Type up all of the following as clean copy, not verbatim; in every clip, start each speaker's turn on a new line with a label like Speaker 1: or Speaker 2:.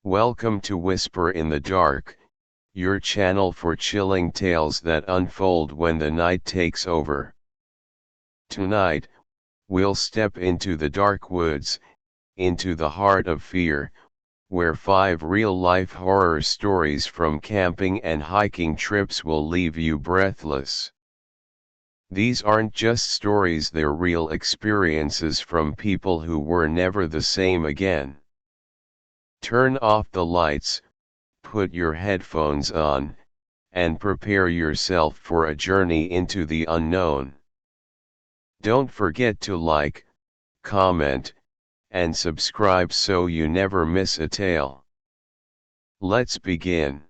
Speaker 1: Welcome to Whisper in the Dark, your channel for chilling tales that unfold when the night takes over. Tonight, we'll step into the dark woods, into the heart of fear, where 5 real-life horror stories from camping and hiking trips will leave you breathless. These aren't just stories, they're real experiences from people who were never the same again. Turn off the lights, put your headphones on, and prepare yourself for a journey into the unknown. Don't forget to like, comment, and subscribe so you never miss a tale. Let's begin.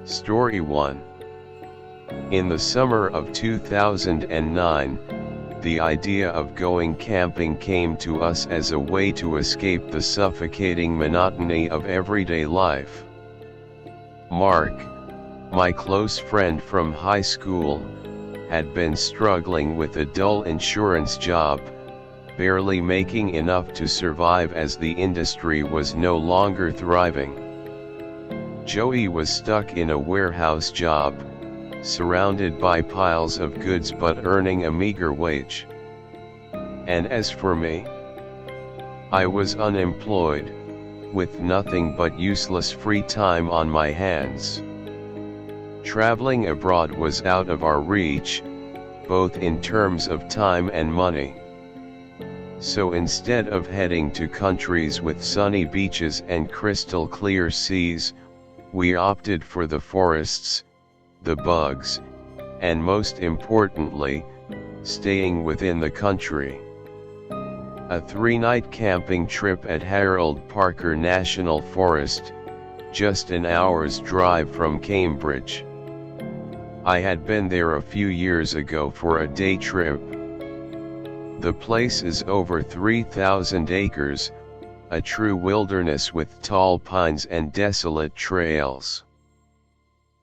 Speaker 1: Story 1. In the summer of 2009, the idea of going camping came to us as a way to escape the suffocating monotony of everyday life. Mark, my close friend from high school, had been struggling with a dull insurance job, barely making enough to survive as the industry was no longer thriving. Joey was stuck in a warehouse job, surrounded by piles of goods but earning a meager wage. And as for me, I was unemployed, with nothing but useless free time on my hands. Traveling abroad was out of our reach, both in terms of time and money. So instead of heading to countries with sunny beaches and crystal clear seas, we opted for the forests, the bugs, and most importantly, staying within the country. A 3-night camping trip at Harold Parker National Forest, just an hour's drive from Cambridge. I had been there a few years ago for a day trip. The place is over 3,000 acres, a true wilderness with tall pines and desolate trails.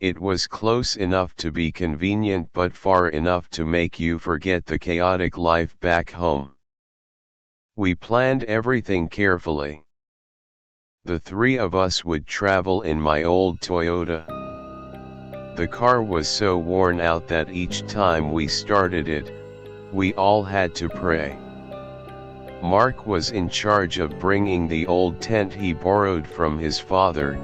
Speaker 1: It was close enough to be convenient but far enough to make you forget the chaotic life back home. We planned everything carefully. The 3 of us would travel in my old Toyota. The car was so worn out that each time we started it, we all had to pray. Mark was in charge of bringing the old tent he borrowed from his father,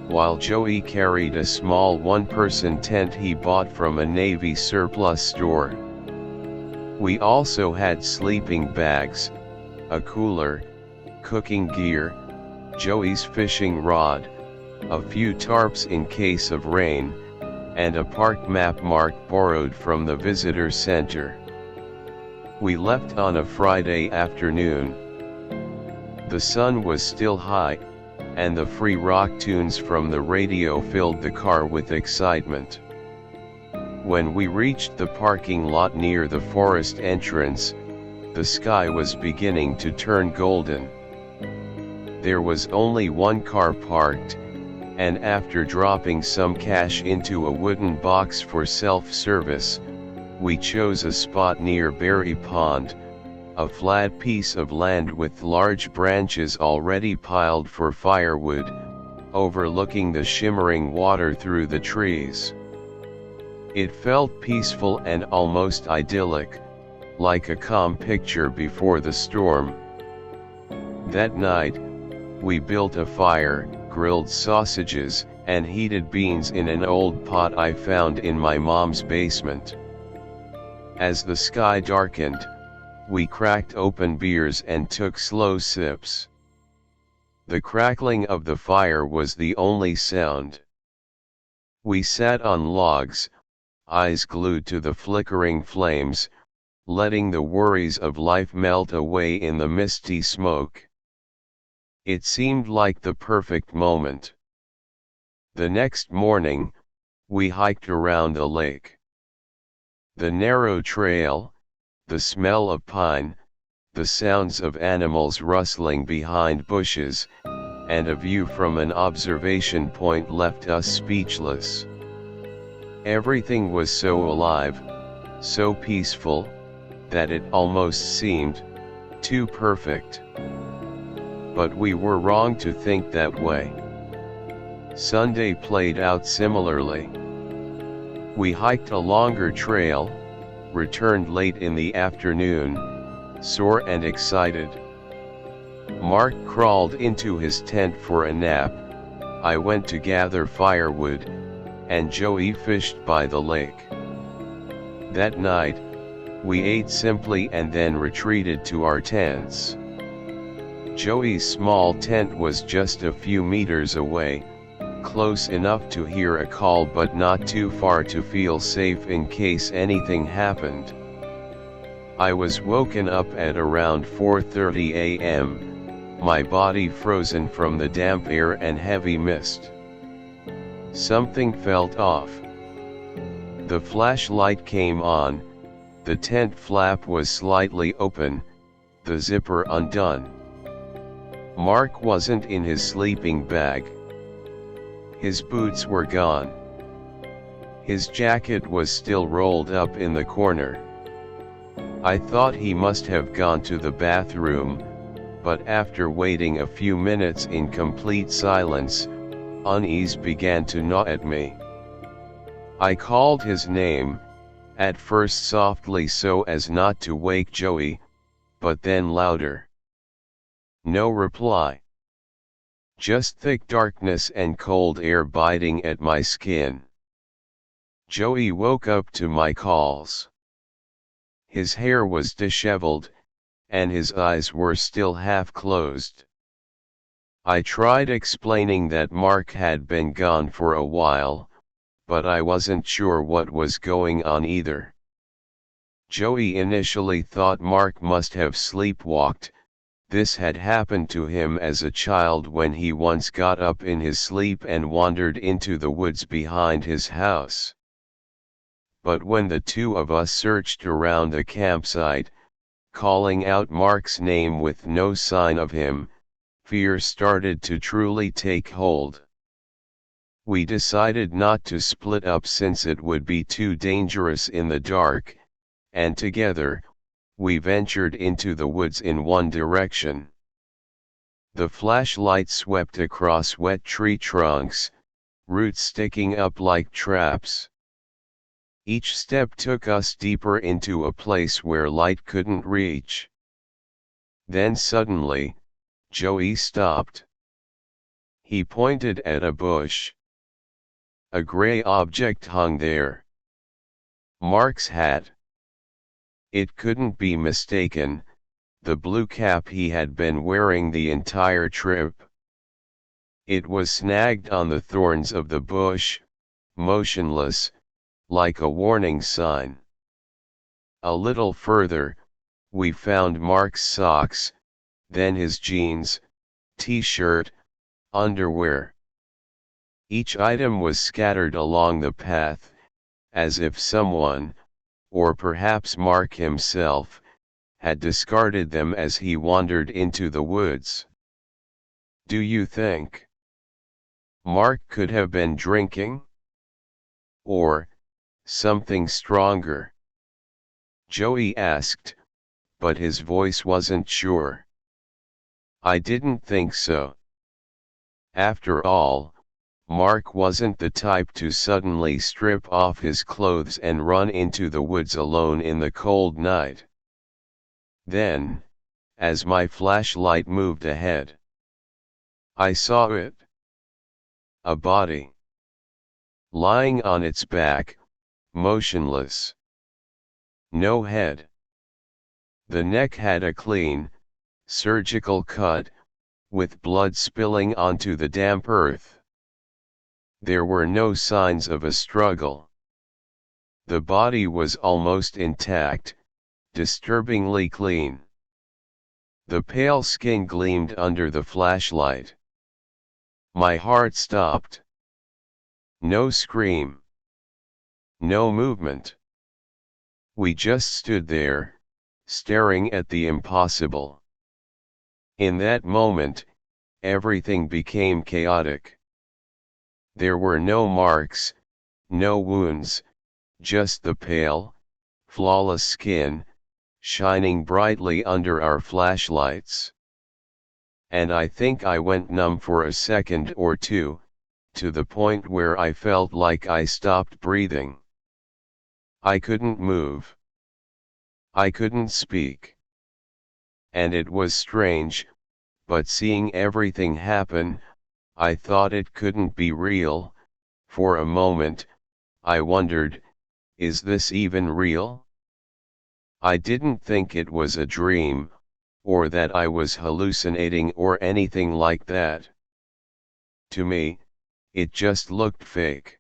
Speaker 1: while Joey carried a small 1-person tent he bought from a Navy surplus store. We also had sleeping bags, a cooler, cooking gear, Joey's fishing rod, a few tarps in case of rain, and a park map Mark borrowed from the visitor center. We left on a Friday afternoon. The sun was still high, and the free rock tunes from the radio filled the car with excitement. When we reached the parking lot near the forest entrance, the sky was beginning to turn golden. There was only one car parked, and after dropping some cash into a wooden box for self-service, we chose a spot near Berry Pond, a flat piece of land with large branches already piled for firewood, overlooking the shimmering water through the trees. It felt peaceful and almost idyllic, like a calm picture before the storm. That night, we built a fire, grilled sausages, and heated beans in an old pot I found in my mom's basement. As the sky darkened, we cracked open beers and took slow sips. The crackling of the fire was the only sound. We sat on logs, eyes glued to the flickering flames, letting the worries of life melt away in the misty smoke. It seemed like the perfect moment. The next morning, we hiked around the lake. The narrow trail, the smell of pine, the sounds of animals rustling behind bushes, and a view from an observation point left us speechless. Everything was so alive, so peaceful, that it almost seemed too perfect. But we were wrong to think that way. Sunday played out similarly. We hiked a longer trail, returned late in the afternoon, sore and excited. Mark crawled into his tent for a nap, I went to gather firewood, and Joey fished by the lake. That night, we ate simply and then retreated to our tents. Joey's small tent was just a few meters away, close enough to hear a call but not too far to feel safe in case anything happened. I was woken up at around 4:30 a.m., my body frozen from the damp air and heavy mist. Something felt off. The flashlight came on, the tent flap was slightly open, the zipper undone. Mark wasn't in his sleeping bag. His boots were gone. His jacket was still rolled up in the corner. I thought he must have gone to the bathroom, but after waiting a few minutes in complete silence, unease began to gnaw at me. I called his name, at first softly so as not to wake Joey, but then louder. No reply. Just thick darkness and cold air biting at my skin. Joey woke up to my calls. His hair was disheveled, and his eyes were still half closed. I tried explaining that Mark had been gone for a while, but I wasn't sure what was going on either. Joey initially thought Mark must have sleepwalked. This had happened to him as a child when he once got up in his sleep and wandered into the woods behind his house. But when the two of us searched around the campsite, calling out Mark's name with no sign of him, fear started to truly take hold. We decided not to split up since it would be too dangerous in the dark, and together, we ventured into the woods in one direction. The flashlight swept across wet tree trunks, roots sticking up like traps. Each step took us deeper into a place where light couldn't reach. Then suddenly, Joey stopped. He pointed at a bush. A gray object hung there. Mark's hat. It couldn't be mistaken, the blue cap he had been wearing the entire trip. It was snagged on the thorns of the bush, motionless, like a warning sign. A little further, we found Mark's socks, then his jeans, t-shirt, underwear. Each item was scattered along the path, as if someone, or perhaps Mark himself, had discarded them as he wandered into the woods. Do you think Mark could have been drinking? Or something stronger? Joey asked, but his voice wasn't sure. I didn't think so. After all, Mark wasn't the type to suddenly strip off his clothes and run into the woods alone in the cold night. Then, as my flashlight moved ahead, I saw it. A body. Lying on its back, motionless. No head. The neck had a clean, surgical cut, with blood spilling onto the damp earth. There were no signs of a struggle. The body was almost intact, disturbingly clean. The pale skin gleamed under the flashlight. My heart stopped. No scream. No movement. We just stood there, staring at the impossible. In that moment, everything became chaotic. There were no marks, no wounds, just the pale, flawless skin, shining brightly under our flashlights. and I think I went numb for a second or two, to the point where I felt like I stopped breathing. I couldn't move. I couldn't speak. And it was strange, but seeing everything happen, I thought it couldn't be real. For a moment, I wondered, is this even real? I didn't think it was a dream, or that I was hallucinating or anything like that. To me, it just looked fake.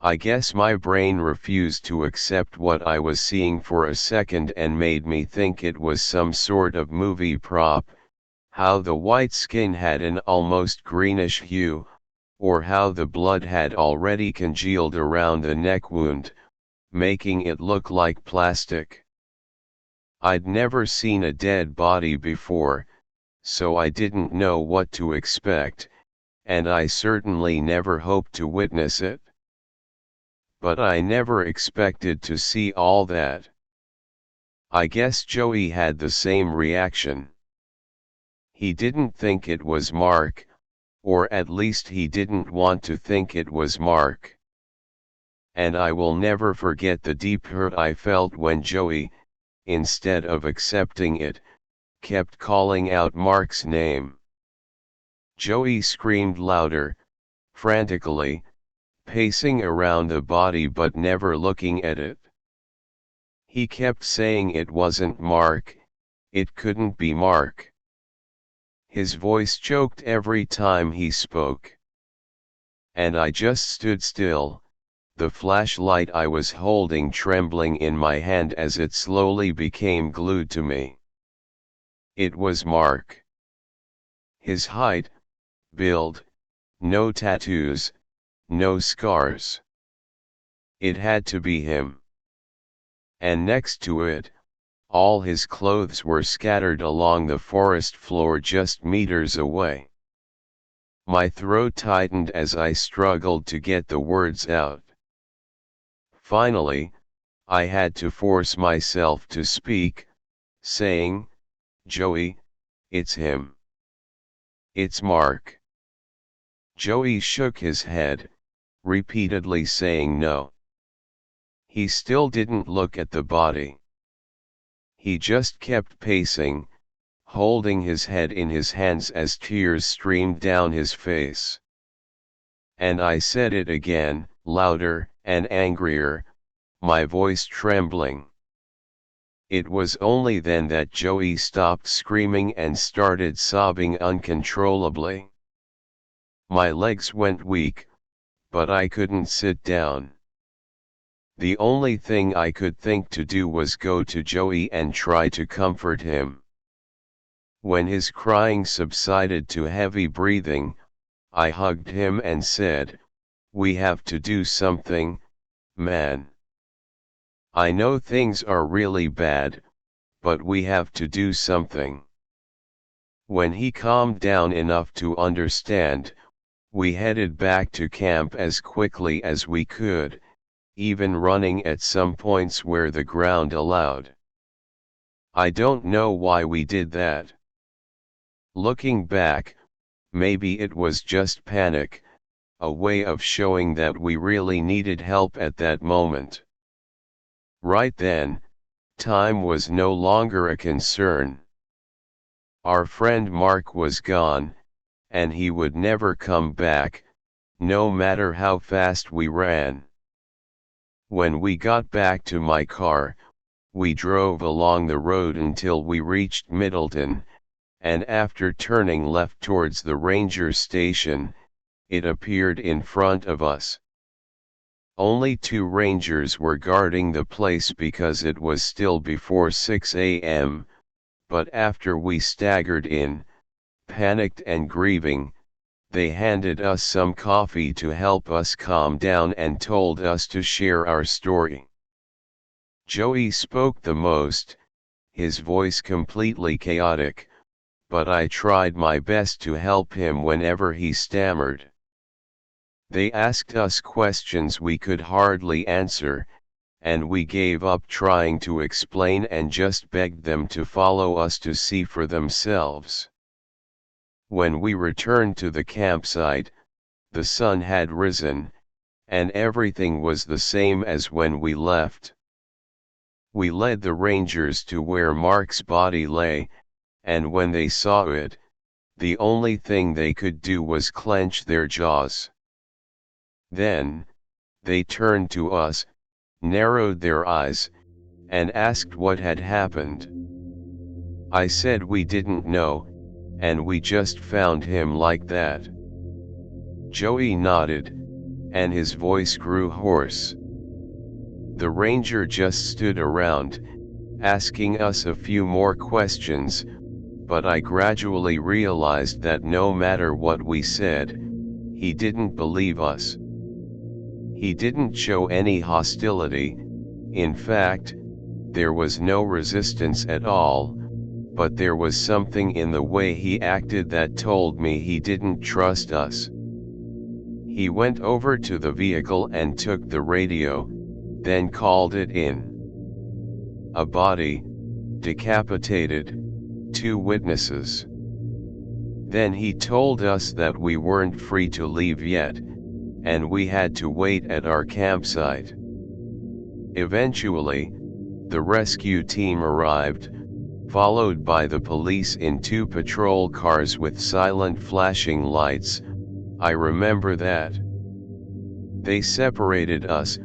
Speaker 1: I guess my brain refused to accept what I was seeing for a second and made me think it was some sort of movie prop, how the white skin had an almost greenish hue, or how the blood had already congealed around the neck wound, making it look like plastic. I'd never seen a dead body before, so I didn't know what to expect, and I certainly never hoped to witness it. But I never expected to see all that. I guess Joey had the same reaction. He didn't think it was Mark, or at least he didn't want to think it was Mark. And I will never forget the deep hurt I felt when Joey, instead of accepting it, kept calling out Mark's name. Joey screamed louder, frantically, pacing around the body but never looking at it. He kept saying it wasn't Mark, it couldn't be Mark. His voice choked every time he spoke. And I just stood still, the flashlight I was holding trembling in my hand as it slowly became glued to me. It was Mark. His height, build, no tattoos, no scars. It had to be him. And next to it, all his clothes were scattered along the forest floor just meters away. My throat tightened as I struggled to get the words out. Finally, I had to force myself to speak, saying, "Joey, it's him. It's Mark." Joey shook his head, repeatedly saying no. He still didn't look at the body. He just kept pacing, holding his head in his hands as tears streamed down his face. And I said it again, louder and angrier, my voice trembling. It was only then that Joey stopped screaming and started sobbing uncontrollably. My legs went weak, but I couldn't sit down. The only thing I could think to do was go to Joey and try to comfort him. When his crying subsided to heavy breathing, I hugged him and said, "We have to do something, man. I know things are really bad, but we have to do something." When he calmed down enough to understand, we headed back to camp as quickly as we could, even running at some points where the ground allowed. I don't know why we did that. Looking back, maybe it was just panic, a way of showing that we really needed help at that moment. Right then, time was no longer a concern. Our friend Mark was gone, and he would never come back, no matter how fast we ran. When we got back to my car, we drove along the road until we reached Middleton, and after turning left towards the ranger station, it appeared in front of us. Only 2 rangers were guarding the place because it was still before 6 a.m., but after we staggered in, panicked and grieving, they handed us some coffee to help us calm down and told us to share our story. Joey spoke the most, his voice completely chaotic, but I tried my best to help him whenever he stammered. They asked us questions we could hardly answer, and we gave up trying to explain and just begged them to follow us to see for themselves. When we returned to the campsite, the sun had risen, and everything was the same as when we left. We led the rangers to where Mark's body lay, and when they saw it, the only thing they could do was clench their jaws. Then, they turned to us, narrowed their eyes, and asked what had happened. I said we didn't know, and we just found him like that. Joey nodded, and his voice grew hoarse. The ranger just stood around, asking us a few more questions, but I gradually realized that no matter what we said, he didn't believe us. He didn't show any hostility. In fact, there was no resistance at all, but there was something in the way he acted that told me he didn't trust us. He went over to the vehicle and took the radio, then called it in. A body, decapitated, 2 witnesses. Then he told us that we weren't free to leave yet, and we had to wait at our campsite. Eventually, the rescue team arrived, followed by the police in 2 patrol cars with silent flashing lights. I remember that. They separated us.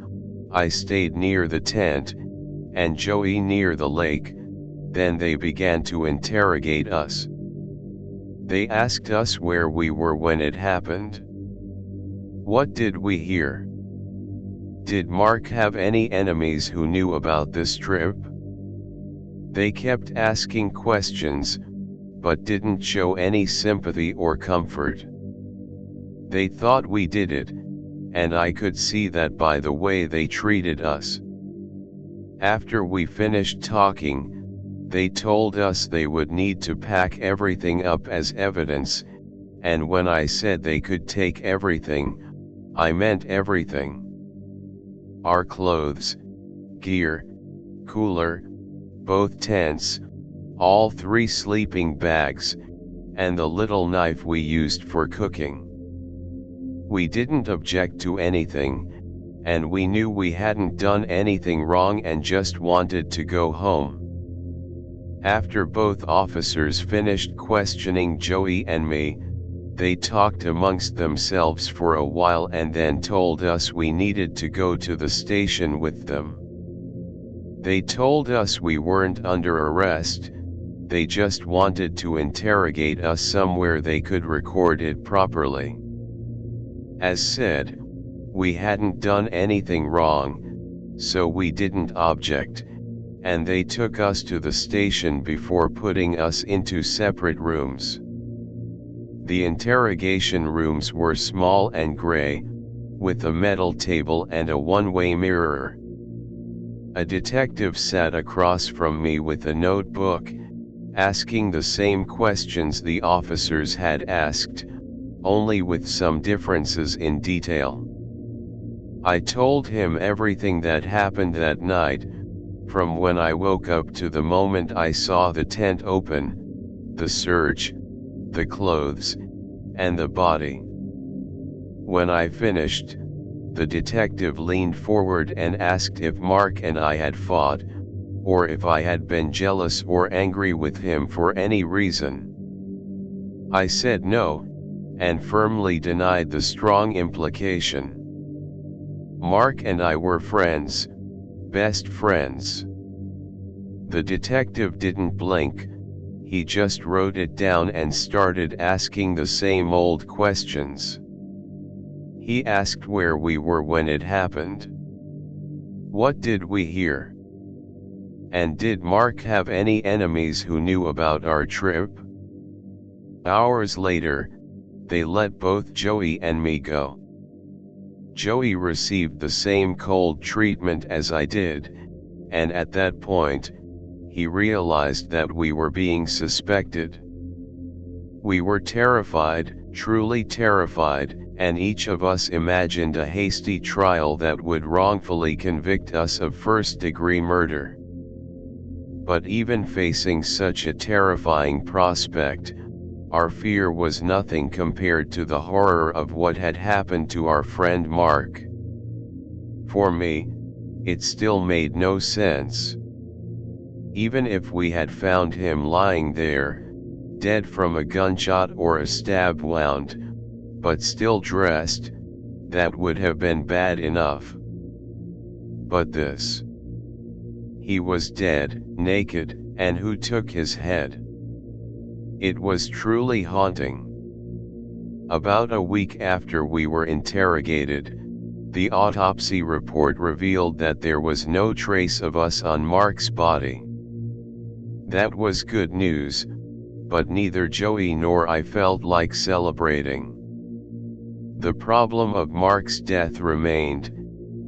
Speaker 1: I stayed near the tent, and Joey near the lake. Then they began to interrogate us. They asked us where we were when it happened. What did we hear? Did Mark have any enemies who knew about this trip? They kept asking questions, but didn't show any sympathy or comfort. They thought we did it, and I could see that by the way they treated us. After we finished talking, they told us they would need to pack everything up as evidence, and when I said they could take everything, I meant everything. Our clothes, gear, cooler, both tents, all 3 sleeping bags, and the little knife we used for cooking. We didn't object to anything, and we knew we hadn't done anything wrong and just wanted to go home. After both officers finished questioning Joey and me, they talked amongst themselves for a while and then told us we needed to go to the station with them. They told us we weren't under arrest, they just wanted to interrogate us somewhere they could record it properly. As said, we hadn't done anything wrong, so we didn't object, and they took us to the station before putting us into separate rooms. The interrogation rooms were small and gray, with a metal table and a one-way mirror. A detective sat across from me with a notebook, asking the same questions the officers had asked, only with some differences in detail. I told him everything that happened that night, from when I woke up to the moment I saw the tent open, the search, the clothes, and the body. When I finished, the detective leaned forward and asked if Mark and I had fought, or if I had been jealous or angry with him for any reason. I said no, and firmly denied the strong implication. Mark and I were friends, best friends. The detective didn't blink, he just wrote it down and started asking the same old questions. He asked where we were when it happened. What did we hear? And did Mark have any enemies who knew about our trip? Hours later, they let both Joey and me go. Joey received the same cold treatment as I did, and at that point, he realized that we were being suspected. We were terrified, truly terrified, and each of us imagined a hasty trial that would wrongfully convict us of first-degree murder. But even facing such a terrifying prospect, our fear was nothing compared to the horror of what had happened to our friend Mark. For me, it still made no sense. Even if we had found him lying there, dead from a gunshot or a stab wound, but still dressed, that would have been bad enough. But this. He was dead, naked, and who took his head? It was truly haunting. About a week after we were interrogated, the autopsy report revealed that there was no trace of us on Mark's body. That was good news, but neither Joey nor I felt like celebrating. The problem of Mark's death remained,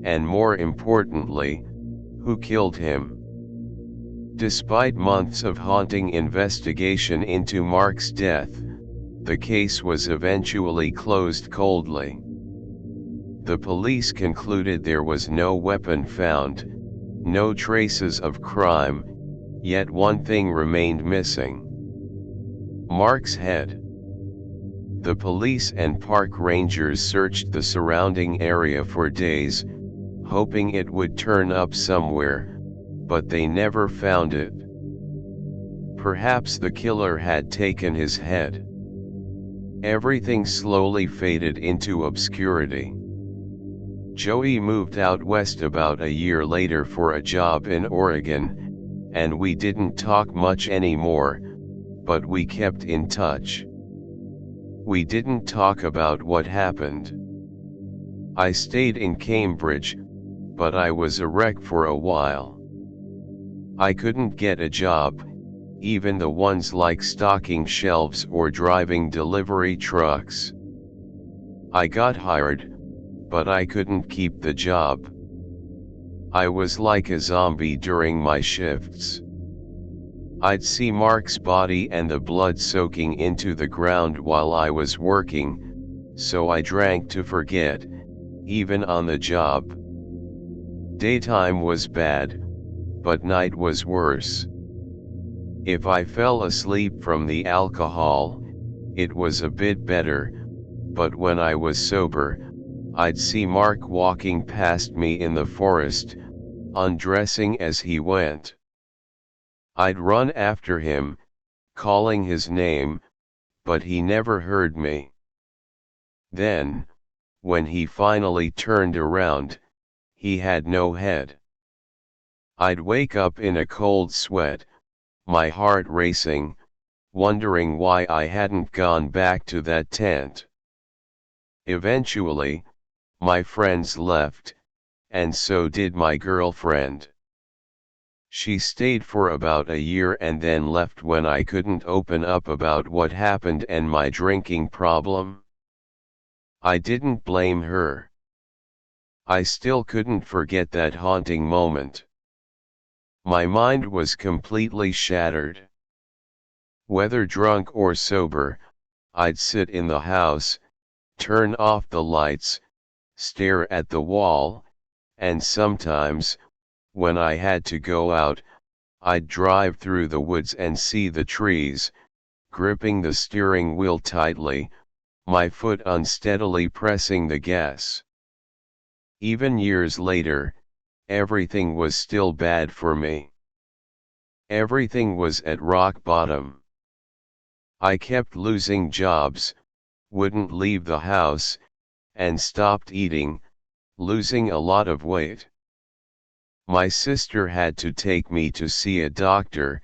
Speaker 1: and more importantly, who killed him? Despite months of haunting investigation into Mark's death, the case was eventually closed coldly. The police concluded there was no weapon found, no traces of crime, yet one thing remained missing: Mark's head. The police and park rangers searched the surrounding area for days, hoping it would turn up somewhere, but they never found it. Perhaps the killer had taken his head. Everything slowly faded into obscurity. Joey moved out west about a year later for a job in Oregon, and we didn't talk much anymore, but we kept in touch. We didn't talk about what happened. I stayed in Cambridge, but I was a wreck for a while. I couldn't get a job, even the ones like stocking shelves or driving delivery trucks. I got hired, but I couldn't keep the job. I was like a zombie during my shifts. I'd see Mark's body and the blood soaking into the ground while I was working, so I drank to forget, even on the job. Daytime was bad, but night was worse. If I fell asleep from the alcohol, it was a bit better, but when I was sober, I'd see Mark walking past me in the forest, undressing as he went. I'd run after him, calling his name, but he never heard me. Then, when he finally turned around, he had no head. I'd wake up in a cold sweat, my heart racing, wondering why I hadn't gone back to that tent. Eventually, my friends left, and so did my girlfriend. She stayed for about a year and then left when I couldn't open up about what happened and my drinking problem. I didn't blame her. I still couldn't forget that haunting moment. My mind was completely shattered. Whether drunk or sober, I'd sit in the house, turn off the lights, stare at the wall, and sometimes, when I had to go out, I'd drive through the woods and see the trees, gripping the steering wheel tightly, my foot unsteadily pressing the gas. Even years later, everything was still bad for me. Everything was at rock bottom. I kept losing jobs, wouldn't leave the house, and stopped eating, losing a lot of weight. My sister had to take me to see a doctor,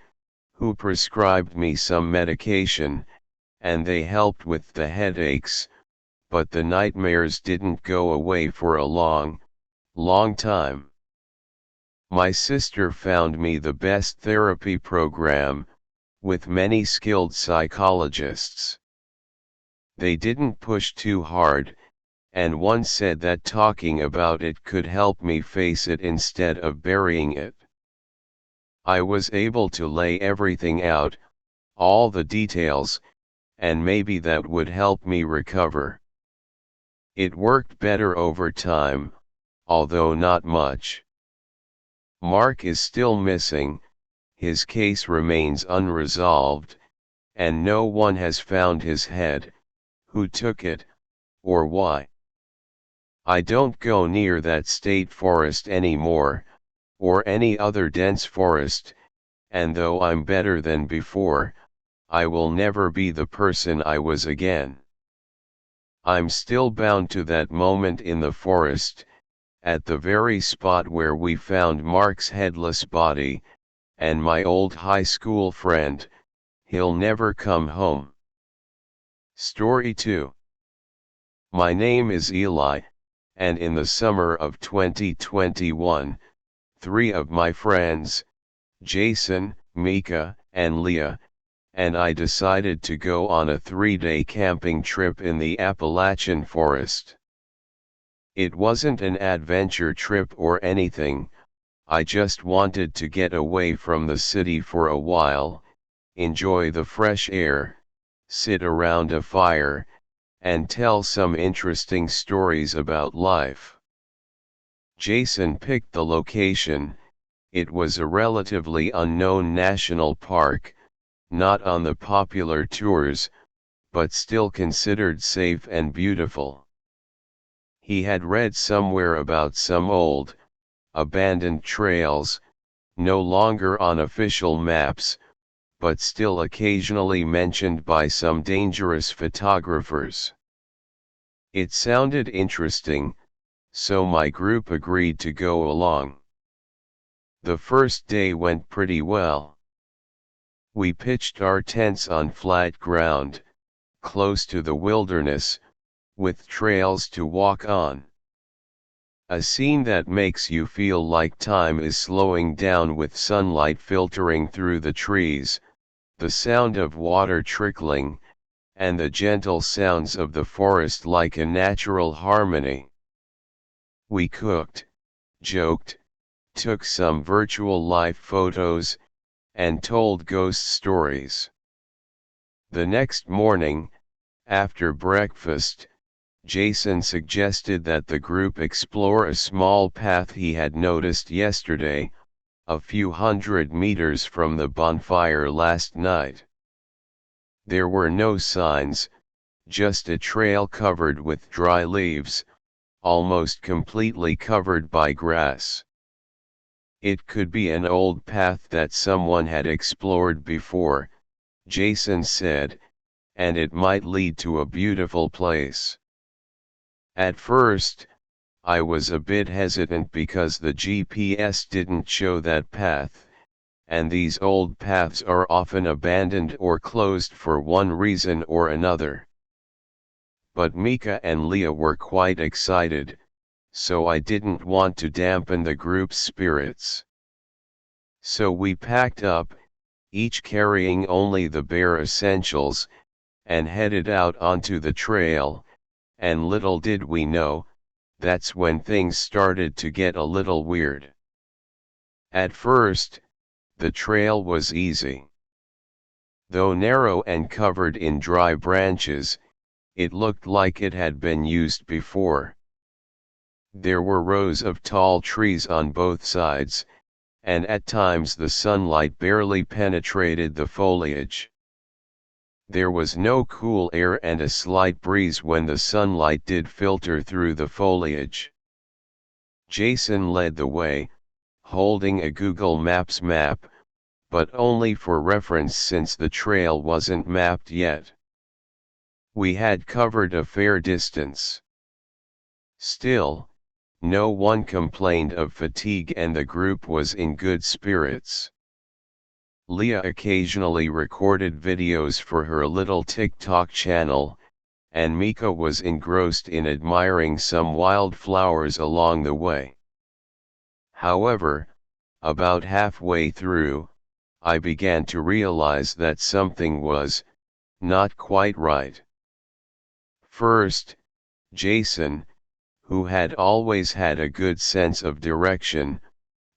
Speaker 1: who prescribed me some medication, and they helped with the headaches, but the nightmares didn't go away for a long time. My sister found me the best therapy program, with many skilled psychologists. They didn't push too hard, and one said that talking about it could help me face it instead of burying it. I was able to lay everything out, all the details, and maybe that would help me recover. It worked better over time, although not much. Mark is still missing, his case remains unresolved, and no one has found his head, who took it, or why. I don't go near that state forest anymore, or any other dense forest, and though I'm better than before, I will never be the person I was again. I'm still bound to that moment in the forest, at the very spot where we found Mark's headless body, and my old high school friend, he'll never come home. Story 2. My name is Eli, and in the summer of 2021, 3 of my friends, Jason, Mika, and Leah, and I decided to go on a 3-day camping trip in the Appalachian forest. It wasn't an adventure trip or anything, I just wanted to get away from the city for a while, enjoy the fresh air, sit around a fire, and tell some interesting stories about life. Jason picked the location. It was a relatively unknown national park, not on the popular tours, but still considered safe and beautiful. He had read somewhere about some old, abandoned trails, no longer on official maps, but still occasionally mentioned by some dangerous photographers. It sounded interesting, so my group agreed to go along. The first day went pretty well. We pitched our tents on flat ground, close to the wilderness, with trails to walk on. A scene that makes you feel like time is slowing down with sunlight filtering through the trees, the sound of water trickling, and the gentle sounds of the forest like a natural harmony. We cooked, joked, took some virtual life photos, and told ghost stories. The next morning, after breakfast, Jason suggested that the group explore a small path he had noticed yesterday, a few hundred meters from the bonfire last night. There were no signs, just a trail covered with dry leaves, almost completely covered by grass. It could be an old path that someone had explored before, Jason said, and it might lead to a beautiful place. At first, I was a bit hesitant because the GPS didn't show that path, and these old paths are often abandoned or closed for one reason or another. But Mika and Leah were quite excited, so I didn't want to dampen the group's spirits. So we packed up, each carrying only the bare essentials, and headed out onto the trail, and little did we know, that's when things started to get a little weird. At first, the trail was easy. Though narrow and covered in dry branches, it looked like it had been used before. There were rows of tall trees on both sides, and at times the sunlight barely penetrated the foliage. There was no cool air and a slight breeze when the sunlight did filter through the foliage. Jason led the way, holding a Google Maps map, but only for reference since the trail wasn't mapped yet. We had covered a fair distance. Still, no one complained of fatigue and the group was in good spirits. Leah occasionally recorded videos for her little TikTok channel, and Mika was engrossed in admiring some wildflowers along the way. However, about halfway through, I began to realize that something was not quite right. First, Jason, who had always had a good sense of direction,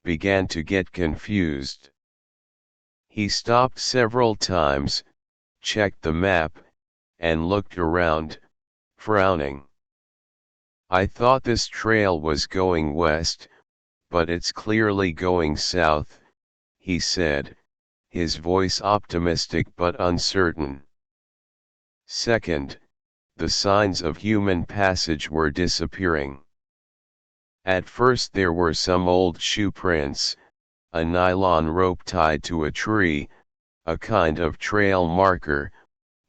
Speaker 1: began to get confused. He stopped several times, checked the map, and looked around, frowning. I thought this trail was going west, but it's clearly going south, he said, his voice optimistic but uncertain. Second, the signs of human passage were disappearing. At first there were some old shoe prints, a nylon rope tied to a tree, a kind of trail marker,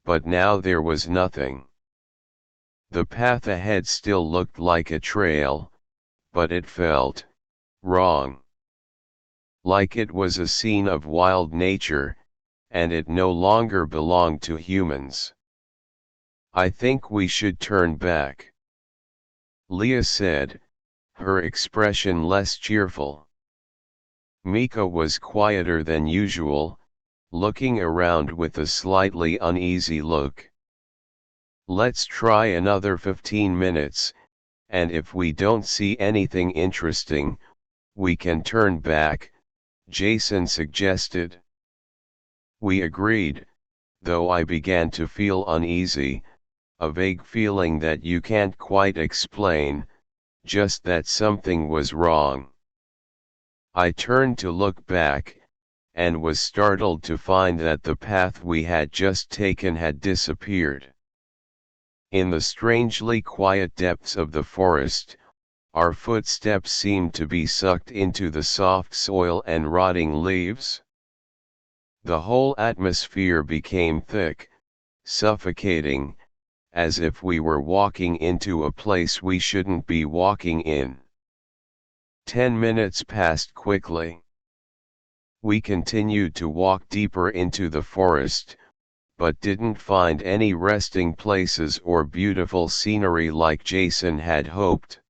Speaker 1: but now there was nothing. The path ahead still looked like a trail, but it felt wrong. Like it was a scene of wild nature, and it no longer belonged to humans. "I think we should turn back," Leah said, her expression less cheerful. Mika was quieter than usual, looking around with a slightly uneasy look. "Let's try another 15 minutes, and if we don't see anything interesting, we can turn back," Jason suggested. We agreed, though I began to feel uneasy, a vague feeling that you can't quite explain, just that something was wrong. I turned to look back, and was startled to find that the path we had just taken had disappeared. In the strangely quiet depths of the forest, our footsteps seemed to be sucked into the soft soil and rotting leaves. The whole atmosphere became thick, suffocating, as if we were walking into a place we shouldn't be walking in. 10 minutes passed quickly. We continued to walk deeper into the forest, but didn't find any resting places or beautiful scenery like Jason had hoped.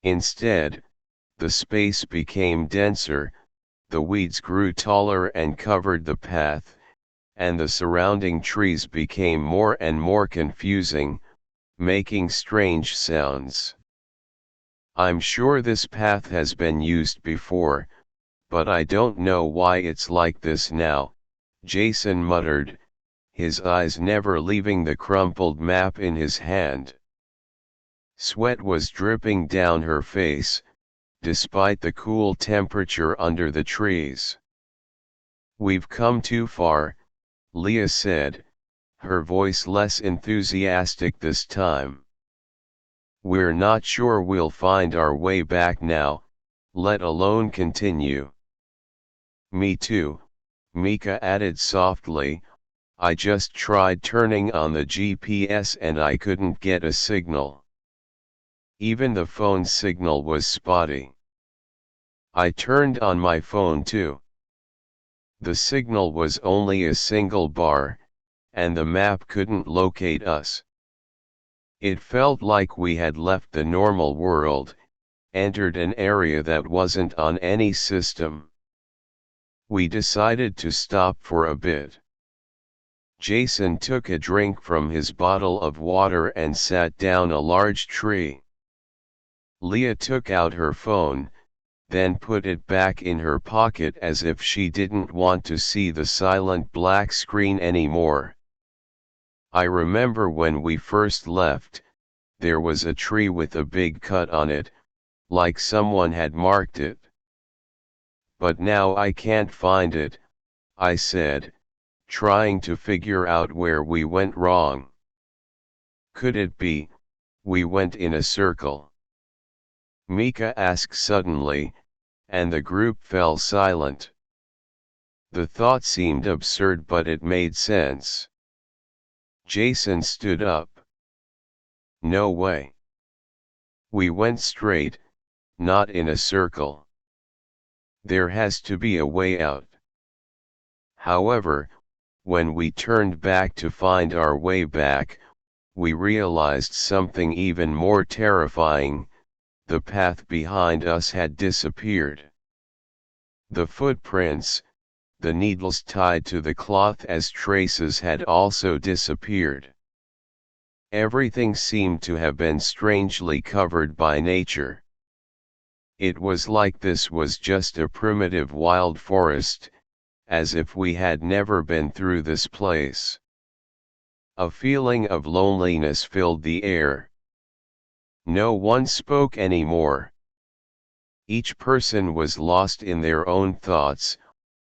Speaker 1: Instead, the space became denser, the weeds grew taller and covered the path, and the surrounding trees became more and more confusing, making strange sounds. "I'm sure this path has been used before, but I don't know why it's like this now," Jason muttered, his eyes never leaving the crumpled map in his hand. Sweat was dripping down her face, despite the cool temperature under the trees. "We've come too far," Leah said, her voice less enthusiastic this time. "We're not sure we'll find our way back now, let alone continue." "Me too," Mika added softly, "I just tried turning on the GPS and I couldn't get a signal. Even the phone signal was spotty." I turned on my phone too. The signal was only a single bar, and the map couldn't locate us. It felt like we had left the normal world, entered an area that wasn't on any system. We decided to stop for a bit. Jason took a drink from his bottle of water and sat down a large tree. Leah took out her phone, then put it back in her pocket as if she didn't want to see the silent black screen anymore. I remember when we first left, there was a tree with a big cut on it, like someone had marked it. "But now I can't find it," I said, trying to figure out where we went wrong. "Could it be, we went in a circle?" Mika asked suddenly, and the group fell silent. The thought seemed absurd, but it made sense. Jason stood up. "No way. We went straight, not in a circle. There has to be a way out." However, when we turned back to find our way back, we realized something even more terrifying: the path behind us had disappeared. The footprints, the needles tied to the cloth as traces, had also disappeared. Everything seemed to have been strangely covered by nature. It was like this was just a primitive wild forest, as if we had never been through this place. A feeling of loneliness filled the air. No one spoke anymore. Each person was lost in their own thoughts,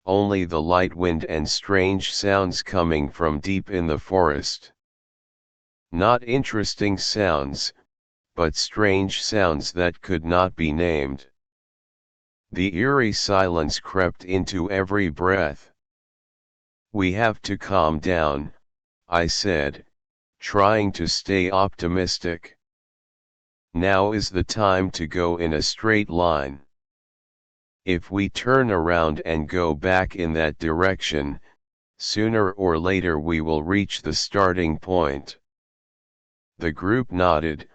Speaker 1: only the light wind and strange sounds coming from deep in the forest. Not interesting sounds, but strange sounds that could not be named. The eerie silence crept into every breath. "We have to calm down," I said, trying to stay optimistic. "Now is the time to go in a straight line. If we turn around and go back in that direction, sooner or later we will reach the starting point." The group nodded,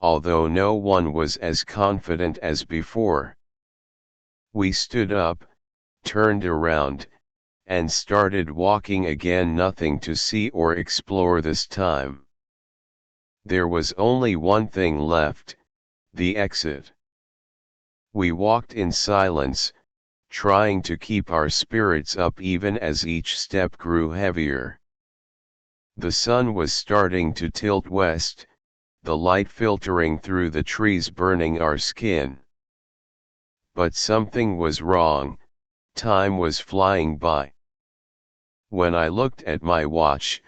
Speaker 1: although no one was as confident as before. We stood up, turned around, and started walking again, nothing to see or explore this time. There was only one thing left, the exit. We walked in silence, trying to keep our spirits up even as each step grew heavier. The sun was starting to tilt west, the light filtering through the trees burning our skin. But something was wrong, time was flying by. When I looked at my watch,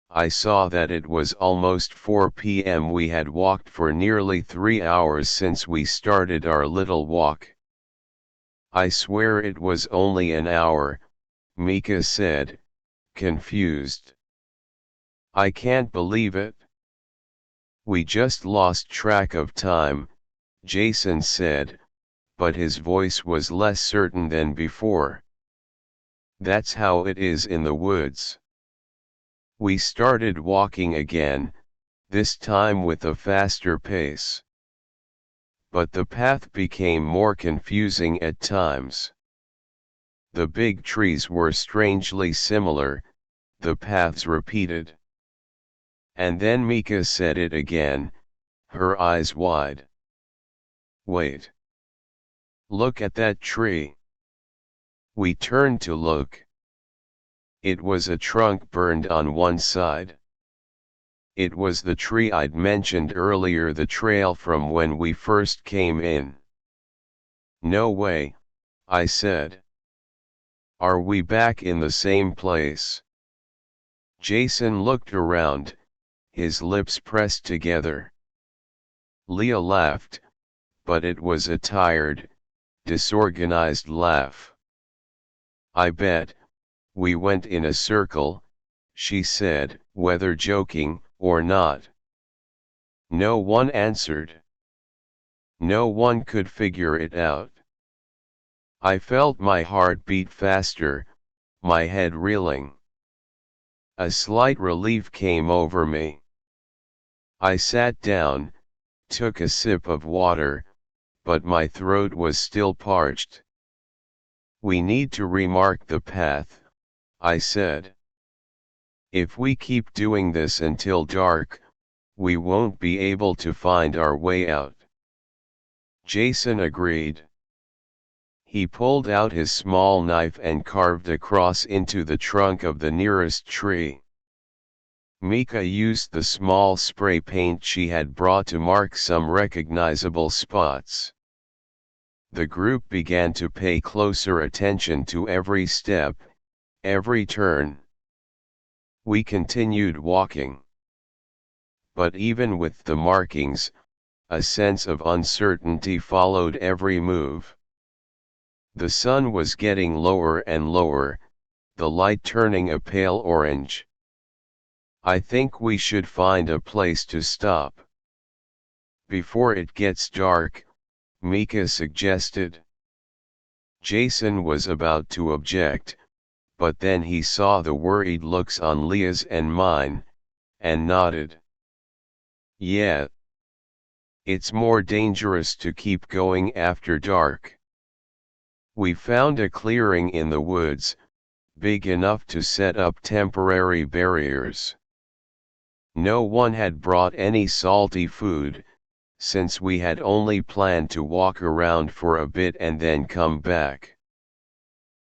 Speaker 1: I saw that it was almost 4 p.m. We had walked for nearly 3 hours since we started our little walk. "I swear it was only an hour," Mika said, confused. "I can't believe it." "We just lost track of time," Jason said, but his voice was less certain than before. "That's how it is in the woods." We started walking again, this time with a faster pace. But the path became more confusing at times. The big trees were strangely similar, the paths repeated. And then Mika said it again, her eyes wide. "Wait. Look at that tree." We turned to look. It was a trunk burned on one side. It was the tree I'd mentioned earlier, the trail from when we first came in. "No way," I said. "Are we back in the same place?" Jason looked around, his lips pressed together. Leah laughed, but it was a tired, disorganized laugh. "I bet we went in a circle," she said, whether joking or not. No one answered. No one could figure it out. I felt my heart beat faster, my head reeling. A slight relief came over me. I sat down, took a sip of water, but my throat was still parched. "We need to remark the path," I said. "If we keep doing this until dark, we won't be able to find our way out." Jason agreed. He pulled out his small knife and carved a cross into the trunk of the nearest tree. Mika used the small spray paint she had brought to mark some recognizable spots. The group began to pay closer attention to every step, every turn. We continued walking. But even with the markings, a sense of uncertainty followed every move. The sun was getting lower and lower, the light turning a pale orange. "I think we should find a place to stop before it gets dark," Mika suggested. Jason was about to object, but then he saw the worried looks on Leah's and mine, and nodded. "Yeah. It's more dangerous to keep going after dark." We found a clearing in the woods, big enough to set up temporary barriers. No one had brought any salty food, since we had only planned to walk around for a bit and then come back.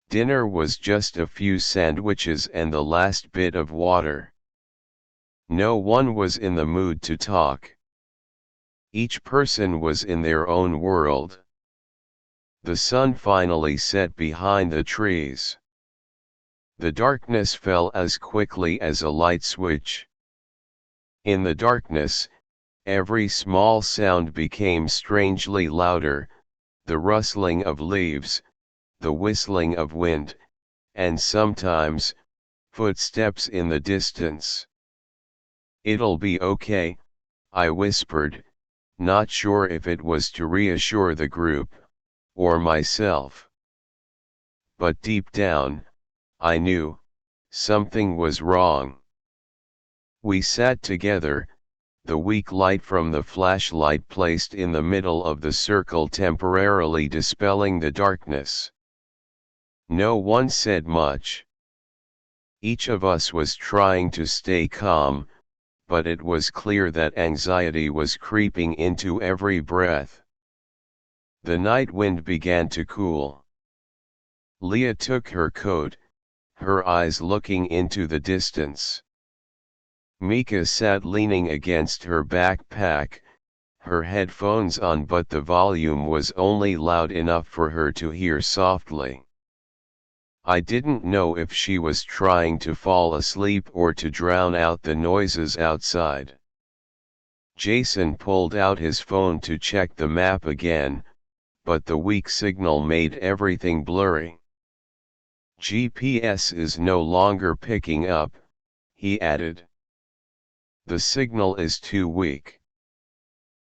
Speaker 1: Dinner was just a few sandwiches and the last bit of water. No one was in the mood to talk. Each person was in their own world. The sun finally set behind the trees. The darkness fell as quickly as a light switch. In the darkness, every small sound became strangely louder, the rustling of leaves, the whistling of wind, and sometimes, footsteps in the distance. "It'll be okay," I whispered, not sure if it was to reassure the group, or myself. But deep down, I knew, something was wrong. We sat together, the weak light from the flashlight placed in the middle of the circle temporarily dispelling the darkness. No one said much. Each of us was trying to stay calm, but it was clear that anxiety was creeping into every breath. The night wind began to cool. Leah took her coat, her eyes looking into the distance. Mika sat leaning against her backpack, her headphones on, but the volume was only loud enough for her to hear softly. I didn't know if she was trying to fall asleep or to drown out the noises outside. Jason pulled out his phone to check the map again, but the weak signal made everything blurry. "GPS is no longer picking up," he added. "The signal is too weak."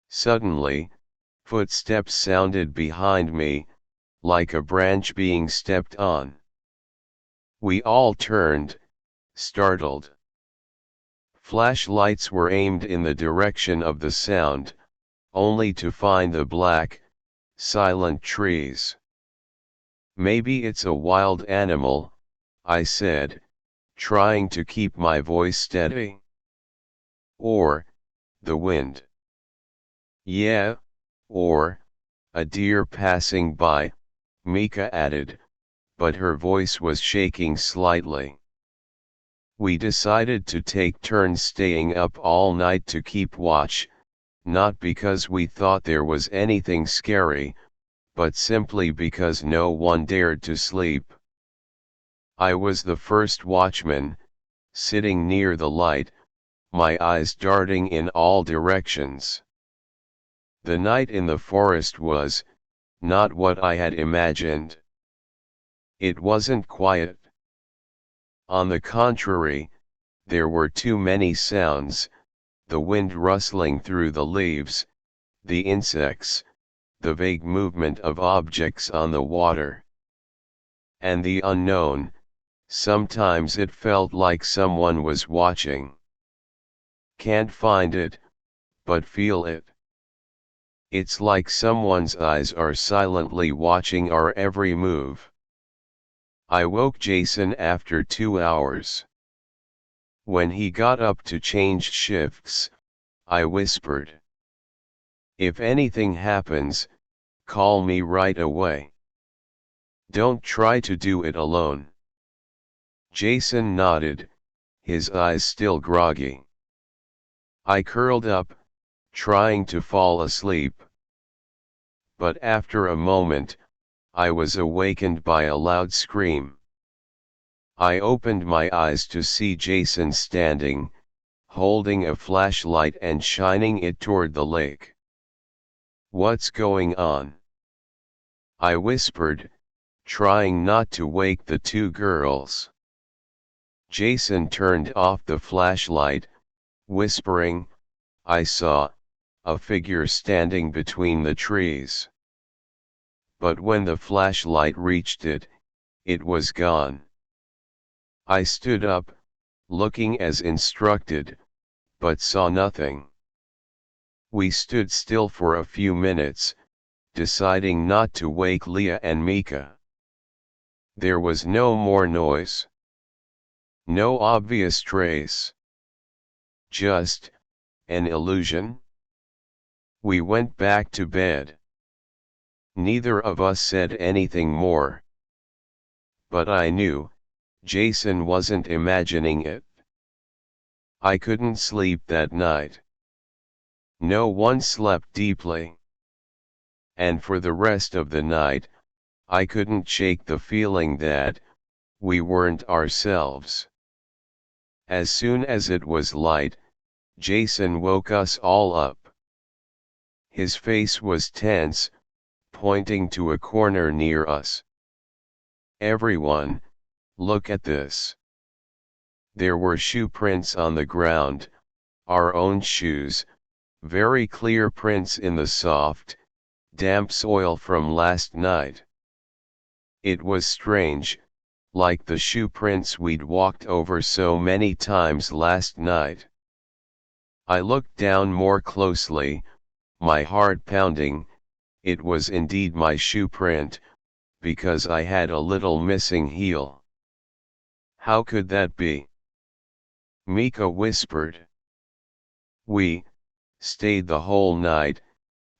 Speaker 1: Suddenly, footsteps sounded behind me, like a branch being stepped on. We all turned, startled. Flashlights were aimed in the direction of the sound, only to find the black, silent trees. "Maybe it's a wild animal," I said, trying to keep my voice steady. "Or, the wind." "Yeah, or, a deer passing by," Mika added, but her voice was shaking slightly. We decided to take turns staying up all night to keep watch, not because we thought there was anything scary, but simply because no one dared to sleep. I was the first watchman, sitting near the light, my eyes darting in all directions. The night in the forest was not what I had imagined. It wasn't quiet. On the contrary, there were too many sounds: the wind rustling through the leaves, the insects, the vague movement of objects on the water. And the unknown. Sometimes it felt like someone was watching. Can't find it, but feel it. It's like someone's eyes are silently watching our every move. I woke Jason after 2 hours. When he got up to change shifts, I whispered, "If anything happens, call me right away. Don't try to do it alone." Jason nodded, his eyes still groggy. I curled up, trying to fall asleep. But after a moment, I was awakened by a loud scream. I opened my eyes to see Jason standing, holding a flashlight and shining it toward the lake. "What's going on?" I whispered, trying not to wake the two girls. Jason turned off the flashlight, whispering, "I saw a figure standing between the trees." But when the flashlight reached it, it was gone. I stood up, looking as instructed, but saw nothing. We stood still for a few minutes, deciding not to wake Leah and Mika. There was no more noise. No obvious trace. Just an illusion. We went back to bed. Neither of us said anything more. But I knew, Jason wasn't imagining it. I couldn't sleep that night. No one slept deeply. And for the rest of the night, I couldn't shake the feeling that, we weren't ourselves. As soon as it was light, Jason woke us all up. His face was tense, pointing to a corner near us. "Everyone, look at this." There were shoe prints on the ground, our own shoes, very clear prints in the soft, damp soil from last night. It was strange, like the shoe prints we'd walked over so many times last night. I looked down more closely, my heart pounding. It was indeed my shoe print, because I had a little missing heel. "How could that be?" Mika whispered. "We stayed the whole night,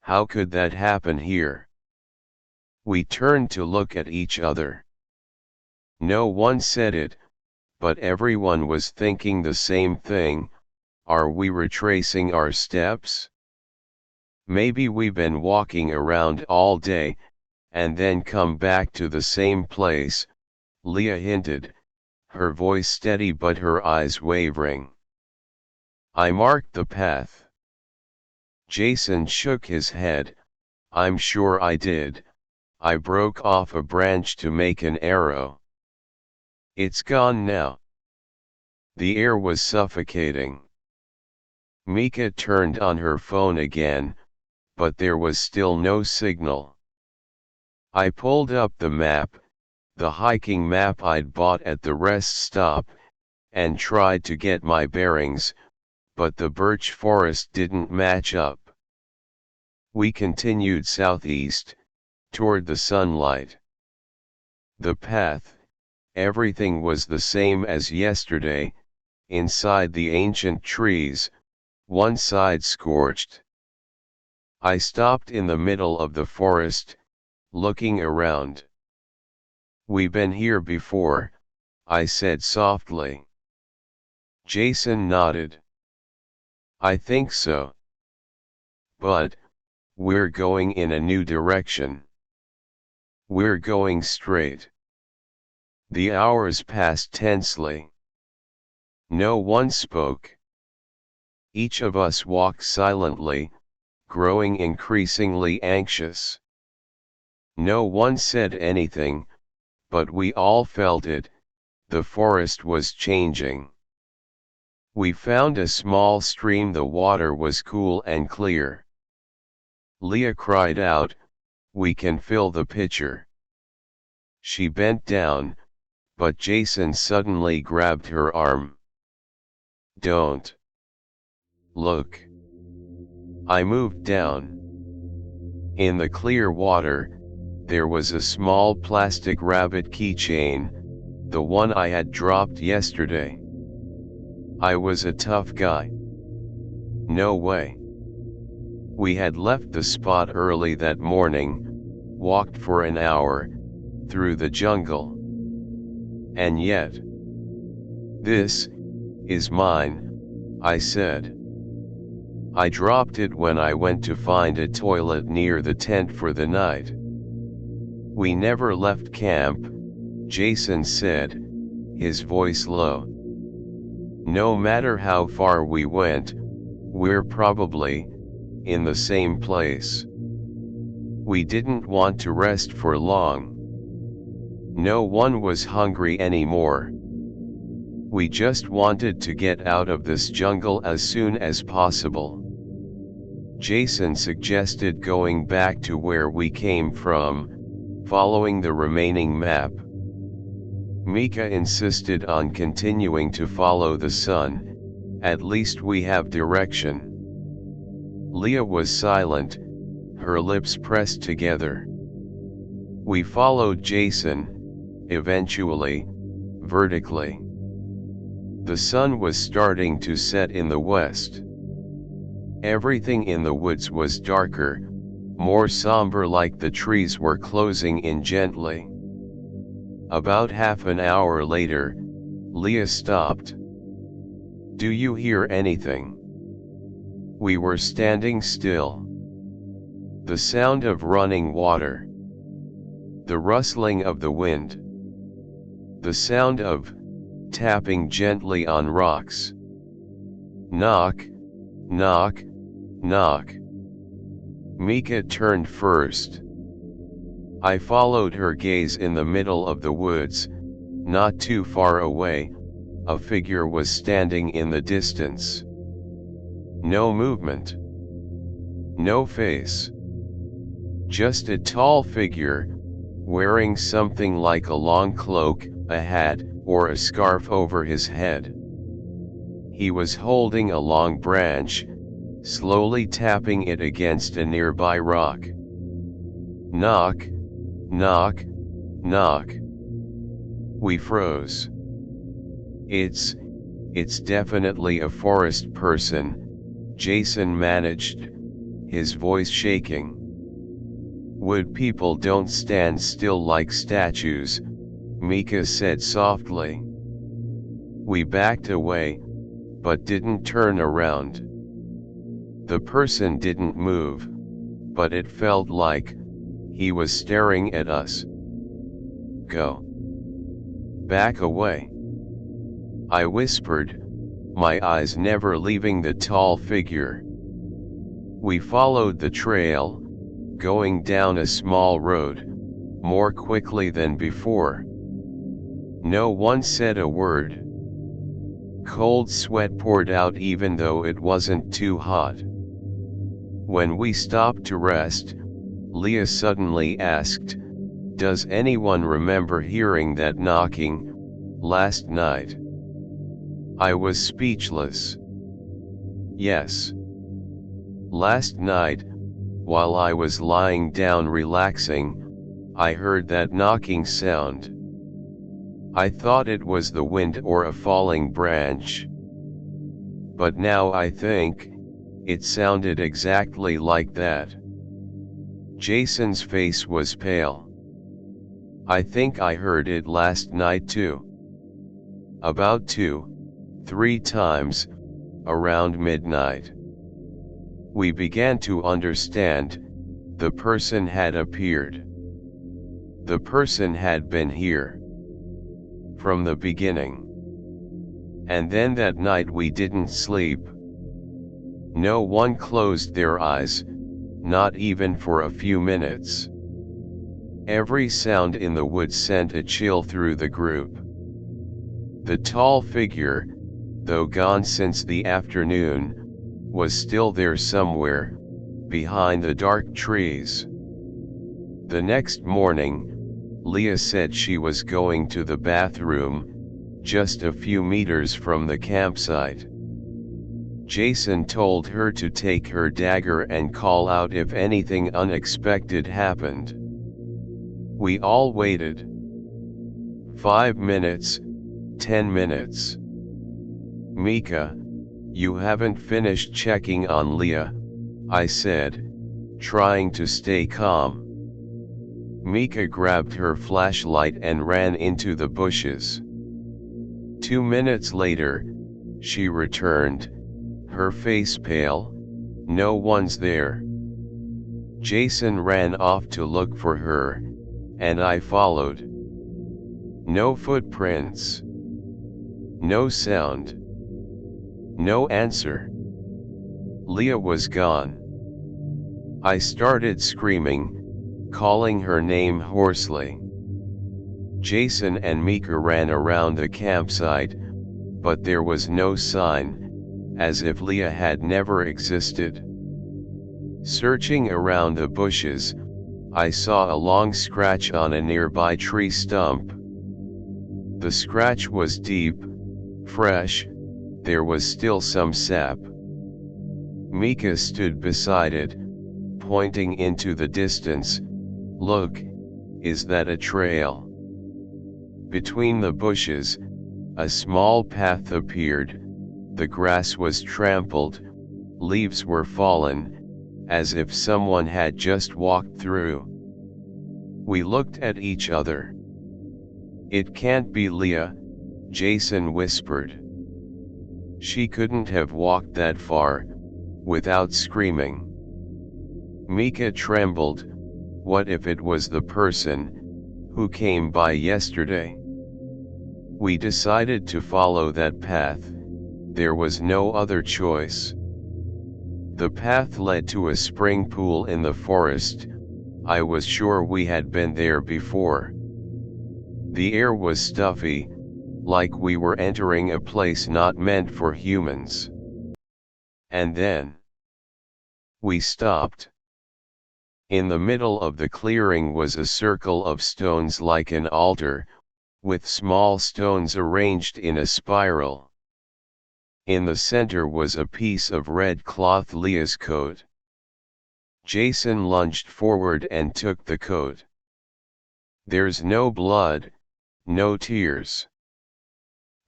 Speaker 1: how could that happen here?" We turned to look at each other. No one said it, but everyone was thinking the same thing. Are we retracing our steps? Maybe we've been walking around all day, and then come back to the same place, Leah hinted, her voice steady but her eyes wavering. I marked the path. Jason shook his head. "I'm sure I did. I broke off a branch to make an arrow. It's gone now." The air was suffocating. Mika turned on her phone again, but there was still no signal. I pulled up the map, the hiking map I'd bought at the rest stop, and tried to get my bearings, but the birch forest didn't match up. We continued southeast, toward the sunlight. The path, everything was the same as yesterday, inside the ancient trees, one side scorched. I stopped in the middle of the forest, looking around. "We've been here before," I said softly. Jason nodded. "I think so. But we're going in a new direction. We're going straight." The hours passed tensely. No one spoke. Each of us walked silently, growing increasingly anxious. No one said anything, but we all felt it. The forest was changing. We found a small stream. The water was cool and clear. Leah cried out, "We can fill the pitcher." She bent down, but Jason suddenly grabbed her arm. "Don't. Look." I moved down. In the clear water, there was a small plastic rabbit keychain, the one I had dropped yesterday. I was a tough guy. No way. We had left the spot early that morning, walked for an hour, through the jungle. And yet, "This is mine," I said. "I dropped it when I went to find a toilet near the tent for the night." "We never left camp," Jason said, his voice low. "No matter how far we went, we're probably in the same place." We didn't want to rest for long. No one was hungry anymore. We just wanted to get out of this jungle as soon as possible. Jason suggested going back to where we came from, following the remaining map. Mika insisted on continuing to follow the sun. "At least we have direction." Leah was silent, her lips pressed together. We followed Jason, eventually, vertically. The sun was starting to set in the west. Everything in the woods was darker, more somber, like the trees were closing in gently. About half an hour later, Leah stopped. "Do you hear anything?" We were standing still. The sound of running water. The rustling of the wind. The sound of tapping gently on rocks. Knock, knock, knock. Mika turned first. I followed her gaze. In the middle of the woods, not too far away, a figure was standing in the distance. No movement. No face. Just a tall figure, wearing something like a long cloak, a hat, or a scarf over his head. He was holding a long branch, slowly tapping it against a nearby rock. Knock, knock, knock. We froze. It's definitely a forest person, Jason managed, his voice shaking. Wood people don't stand still like statues, Mika said softly. We backed away, but didn't turn around. The person didn't move, but it felt like he was staring at us. Go. Back away. I whispered, my eyes never leaving the tall figure. We followed the trail, going down a small road, more quickly than before. No one said a word. Cold sweat poured out even though it wasn't too hot. When we stopped to rest, Leah suddenly asked, "Does anyone remember hearing that knocking last night?" I was speechless. Yes. Last night, while I was lying down relaxing, I heard that knocking sound. I thought it was the wind or a falling branch. But now I think it sounded exactly like that. Jason's face was pale. I think I heard it last night too. About 2-3 times, around midnight. We began to understand, the person had appeared. The person had been here. From the beginning. And then that night we didn't sleep. No one closed their eyes, not even for a few minutes. Every sound in the woods sent a chill through the group. The tall figure, though gone since the afternoon, was still there somewhere, behind the dark trees. The next morning, Leah said she was going to the bathroom, just a few meters from the campsite. Jason told her to take her dagger and call out if anything unexpected happened. We all waited. 5 minutes, 10 minutes. Mika, you haven't finished checking on Leah, I said, trying to stay calm. Mika grabbed her flashlight and ran into the bushes. 2 minutes later, she returned, her face pale. No one's there. Jason ran off to look for her, and I followed. No footprints. No sound. No answer. Leah was gone. I started screaming, calling her name hoarsely. Jason and Mika ran around the campsite, but there was no sign, as if Leah had never existed. Searching around the bushes, I saw a long scratch on a nearby tree stump. The scratch was deep, fresh, there was still some sap. Mika stood beside it, pointing into the distance. Look, is that a trail? Between the bushes, a small path appeared. The grass was trampled, leaves were fallen, as if someone had just walked through. We looked at each other. It can't be Leah, Jason whispered. She couldn't have walked that far, without screaming. Mika trembled. What if it was the person who came by yesterday? We decided to follow that path. There was no other choice. The path led to a spring pool in the forest. I was sure we had been there before. The air was stuffy, like we were entering a place not meant for humans. And then we stopped. In the middle of the clearing was a circle of stones like an altar, with small stones arranged in a spiral. In the center was a piece of red cloth, Leah's coat. Jason lunged forward and took the coat. There's no blood, no tears.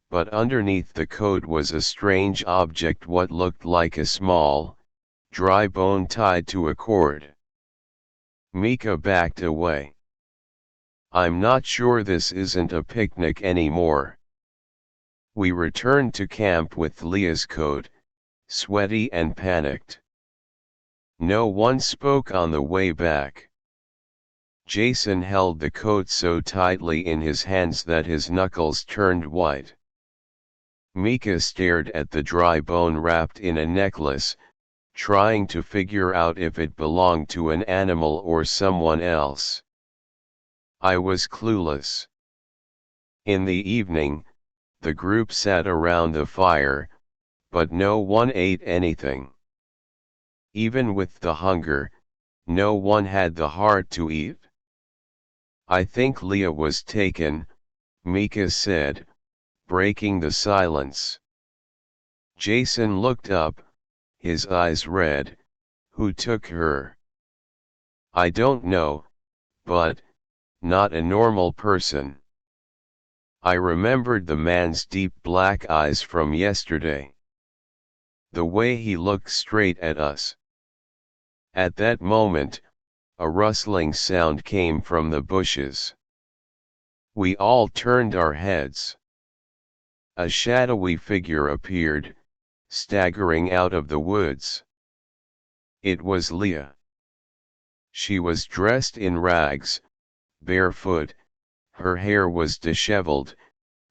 Speaker 1: But underneath the coat was a strange object, what looked like a small, dry bone tied to a cord. Mika backed away. I'm not sure this isn't a picnic anymore. We returned to camp with Leah's coat, sweaty and panicked. No one spoke on the way back. Jason held the coat so tightly in his hands that his knuckles turned white. Mika stared at the dry bone wrapped in a necklace, trying to figure out if it belonged to an animal or someone else. I was clueless. In the evening, the group sat around the fire, but no one ate anything. Even with the hunger, no one had the heart to eat. I think Leah was taken, Mika said, breaking the silence. Jason looked up, his eyes red. Who took her? I don't know, but not a normal person. I remembered the man's deep black eyes from yesterday. The way he looked straight at us. At that moment, a rustling sound came from the bushes. We all turned our heads. A shadowy figure appeared, staggering out of the woods. It was Leah. She was dressed in rags, barefoot, her hair was disheveled,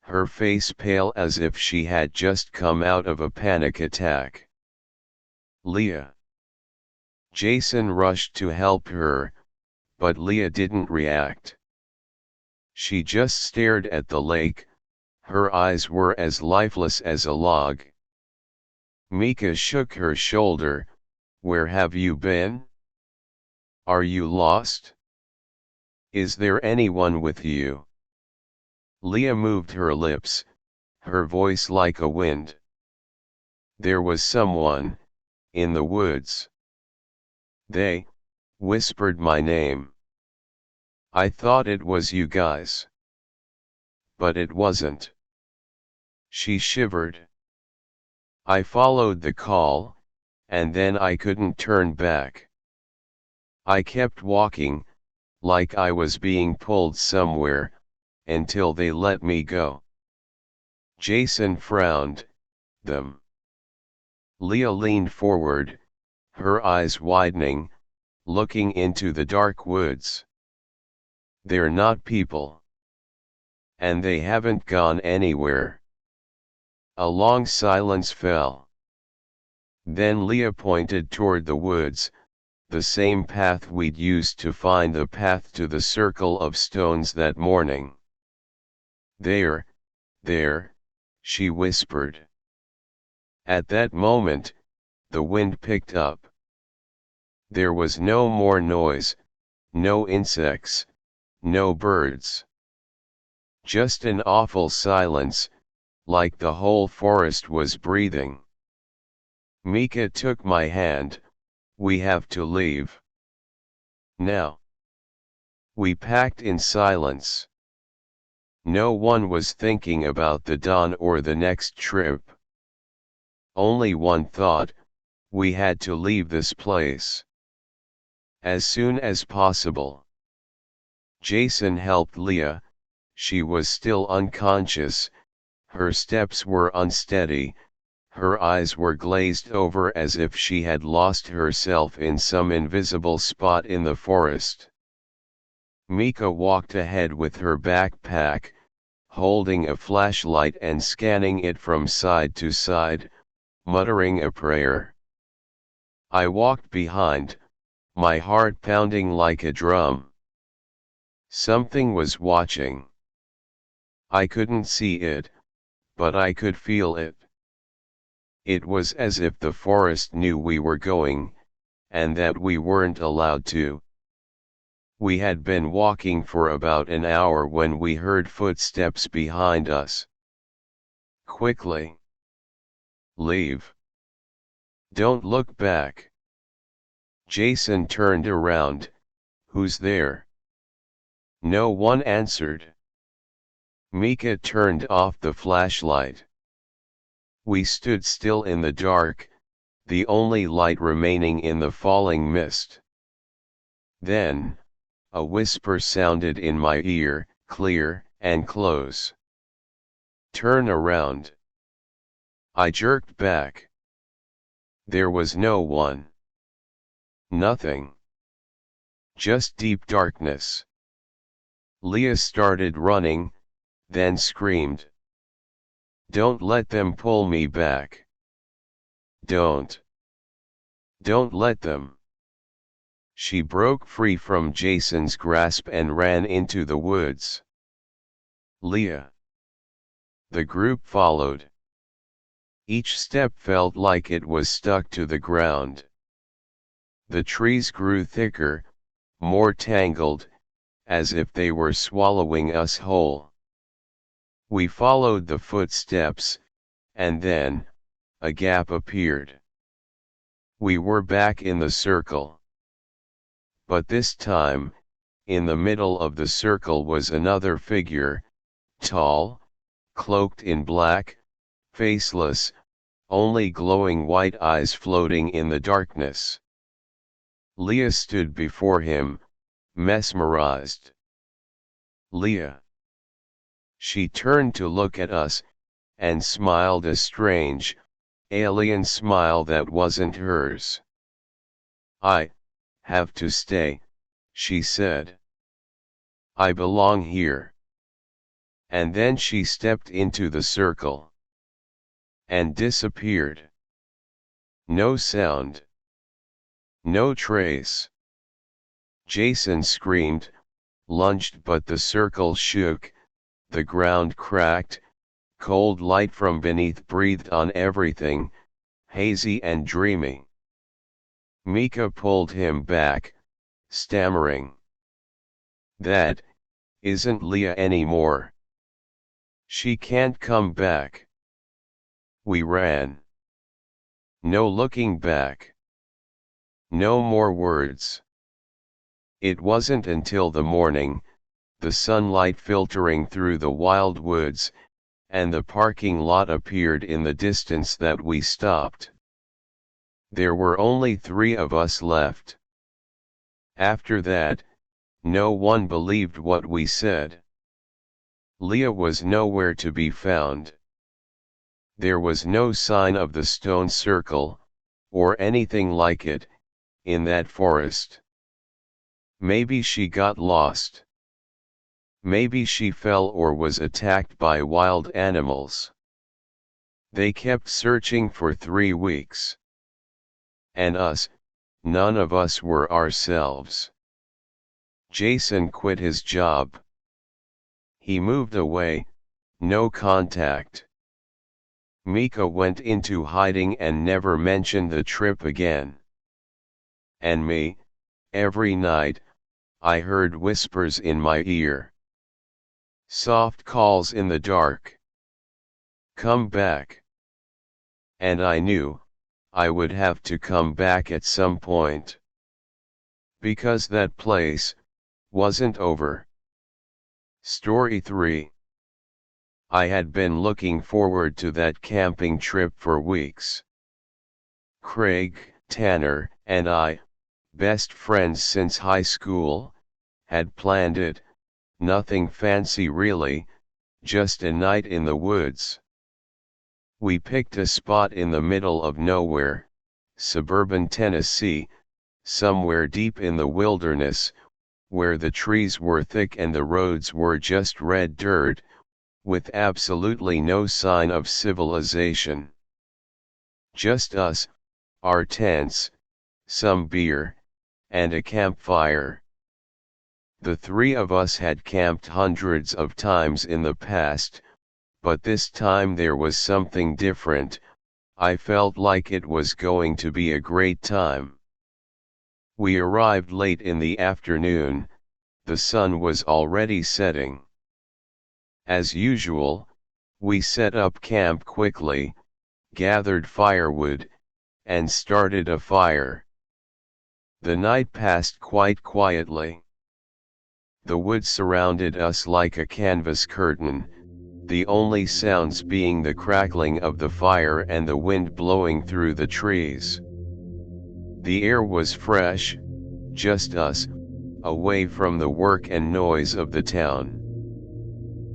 Speaker 1: her face pale as if she had just come out of a panic attack. Leah. Jason rushed to help her, but Leah didn't react. She just stared at the lake, her eyes were as lifeless as a log. Mika shook her shoulder. Where have you been? Are you lost? Is there anyone with you? Leah moved her lips, her voice like a wind. There was someone, in the woods. They whispered my name. I thought it was you guys. But it wasn't. She shivered. I followed the call, and then I couldn't turn back. I kept walking, like I was being pulled somewhere, until they let me go. Jason frowned. Them. Leah leaned forward, her eyes widening, looking into the dark woods. They're not people. And they haven't gone anywhere. A long silence fell. Then Leah pointed toward the woods, the same path we'd used to find the path to the circle of stones that morning. There, she whispered. At that moment, the wind picked up. There was no more noise, no insects, no birds. Just an awful silence, like the whole forest was breathing. Mika took my hand. We have to leave. Now. We packed in silence. No one was thinking about the dawn or the next trip. Only one thought: we had to leave this place. As soon as possible. Jason helped Leah. She was still unconscious, her steps were unsteady, her eyes were glazed over as if she had lost herself in some invisible spot in the forest. Mika walked ahead with her backpack, holding a flashlight and scanning it from side to side, muttering a prayer. I walked behind, my heart pounding like a drum. Something was watching. I couldn't see it, but I could feel it. It was as if the forest knew we were going, and that we weren't allowed to. We had been walking for about an hour when we heard footsteps behind us. Quickly. Leave. Don't look back. Jason turned around. Who's there? No one answered. Mika turned off the flashlight. We stood still in the dark, the only light remaining in the falling mist. Then, a whisper sounded in my ear, clear and close. Turn around. I jerked back. There was no one. Nothing. Just deep darkness. Leah started running, then screamed. Don't let them pull me back. Don't. Don't let them. She broke free from Jason's grasp and ran into the woods. Leah. The group followed. Each step felt like it was stuck to the ground. The trees grew thicker, more tangled, as if they were swallowing us whole. We followed the footsteps, and then, a gap appeared. We were back in the circle. But this time, in the middle of the circle was another figure, tall, cloaked in black, faceless, only glowing white eyes floating in the darkness. Leah stood before him, mesmerized. Leah. She turned to look at us, and smiled a strange, alien smile that wasn't hers. I have to stay, she said. I belong here. And then she stepped into the circle. And disappeared. No sound. No trace. Jason screamed, lunged, but the circle shook, the ground cracked, cold light from beneath breathed on everything, hazy and dreamy. Mika pulled him back, stammering. That isn't Leah anymore. She can't come back. We ran. No looking back. No more words. It wasn't until the morning, the sunlight filtering through the wild woods, and the parking lot appeared in the distance, that we stopped. There were only 3 of us left. After that, no one believed what we said. Leah was nowhere to be found. There was no sign of the stone circle, or anything like it, in that forest. Maybe she got lost. Maybe she fell or was attacked by wild animals. They kept searching for 3 weeks. And us, none of us were ourselves. Jason quit his job. He moved away, no contact. Mika went into hiding and never mentioned the trip again. And me, every night, I heard whispers in my ear. Soft calls in the dark. Come back. And I knew, I would have to come back at some point. Because that place wasn't over. Story 3. I had been looking forward to that camping trip for weeks. Craig, Tanner, and I, best friends since high school, had planned it, nothing fancy really, just a night in the woods. We picked a spot in the middle of nowhere, suburban Tennessee, somewhere deep in the wilderness, where the trees were thick and the roads were just red dirt, with absolutely no sign of civilization. Just us, our tents, some beer, and a campfire. The three of us had camped hundreds of times in the past, but this time there was something different. I felt like it was going to be a great time. We arrived late in the afternoon, the sun was already setting. As usual, we set up camp quickly, gathered firewood, and started a fire. The night passed quite quietly. The woods surrounded us like a canvas curtain, the only sounds being the crackling of the fire and the wind blowing through the trees. The air was fresh, just us, away from the work and noise of the town.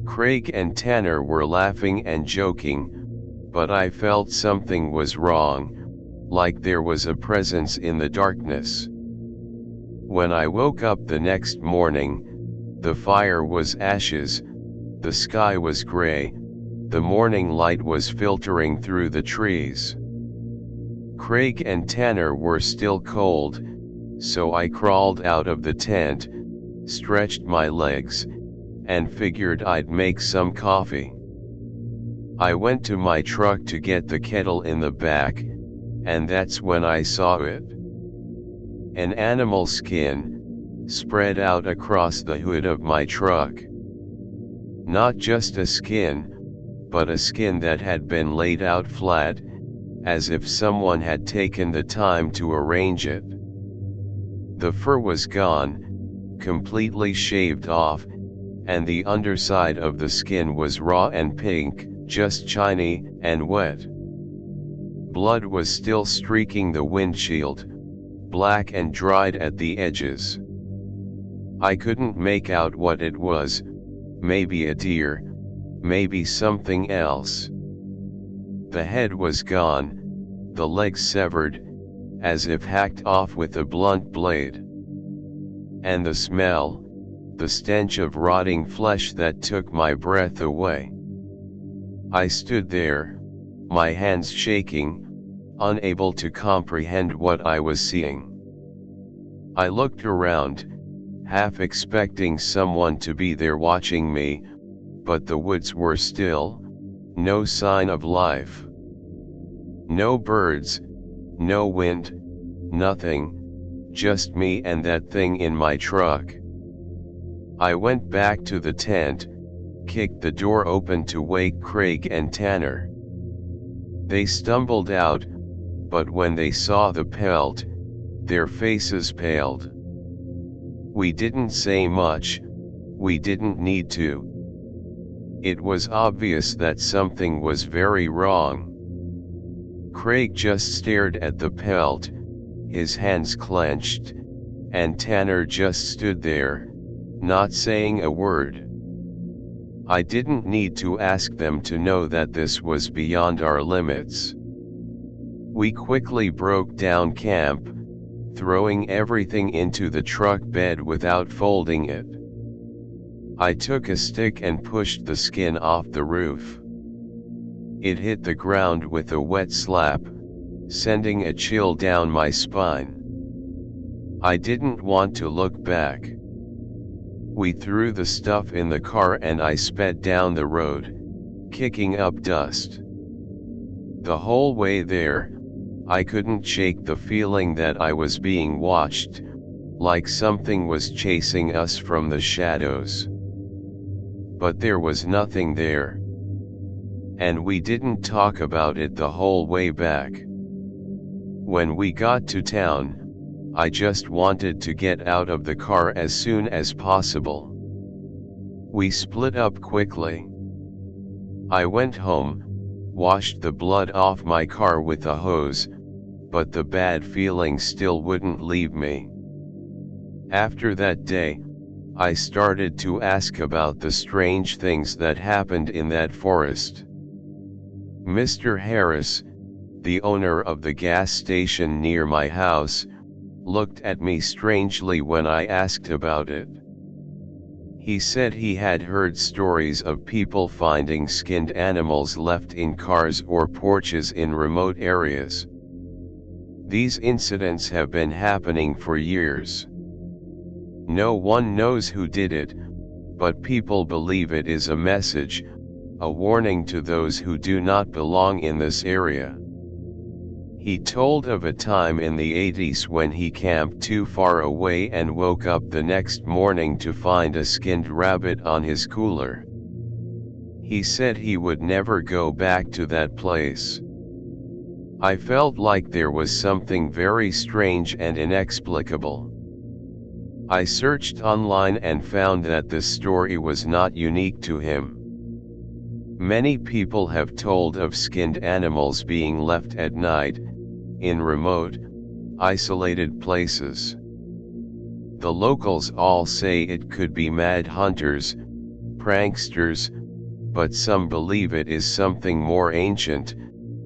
Speaker 1: Craig and Tanner were laughing and joking, but I felt something was wrong, like there was a presence in the darkness. When I woke up the next morning, the fire was ashes, the sky was gray, the morning light was filtering through the trees. Craig and Tanner were still cold, so I crawled out of the tent, stretched my legs, and figured I'd make some coffee. I went to my truck to get the kettle in the back, and that's when I saw it. An animal skin, spread out across the hood of my truck. Not just a skin, but a skin that had been laid out flat, as if someone had taken the time to arrange it. The fur was gone, completely shaved off, and the underside of the skin was raw and pink, just shiny and wet. Blood was still streaking the windshield, black and dried at the edges. I couldn't make out what it was, maybe a deer, maybe something else. The head was gone, the legs severed, as if hacked off with a blunt blade. And the smell, the stench of rotting flesh that took my breath away. I stood there, my hands shaking, unable to comprehend what I was seeing. I looked around, half expecting someone to be there watching me, but the woods were still, no sign of life. No birds, no wind, nothing, just me and that thing in my truck. I went back to the tent, kicked the door open to wake Craig and Tanner. They stumbled out, but when they saw the pelt, their faces paled. We didn't say much, we didn't need to. It was obvious that something was very wrong. Craig just stared at the pelt, his hands clenched, and Tanner just stood there, not saying a word. I didn't need to ask them to know that this was beyond our limits. We quickly broke down camp, throwing everything into the truck bed without folding it. I took a stick and pushed the skin off the roof. It hit the ground with a wet slap, sending a chill down my spine. I didn't want to look back. We threw the stuff in the car and I sped down the road, kicking up dust. The whole way there, I couldn't shake the feeling that I was being watched, like something was chasing us from the shadows. But there was nothing there. And we didn't talk about it the whole way back. When we got to town, I just wanted to get out of the car as soon as possible. We split up quickly. I went home, washed the blood off my car with a hose, but the bad feeling still wouldn't leave me. After that day, I started to ask about the strange things that happened in that forest. Mr. Harris, the owner of the gas station near my house, looked at me strangely when I asked about it. He said he had heard stories of people finding skinned animals left in cars or porches in remote areas. These incidents have been happening for years. No one knows who did it, but people believe it is a message, a warning to those who do not belong in this area. He told of a time in the 80s when he camped too far away and woke up the next morning to find a skinned rabbit on his cooler. He said he would never go back to that place. I felt like there was something very strange and inexplicable. I searched online and found that this story was not unique to him. Many people have told of skinned animals being left at night, in remote, isolated places. The locals all say it could be mad hunters, pranksters, but some believe it is something more ancient,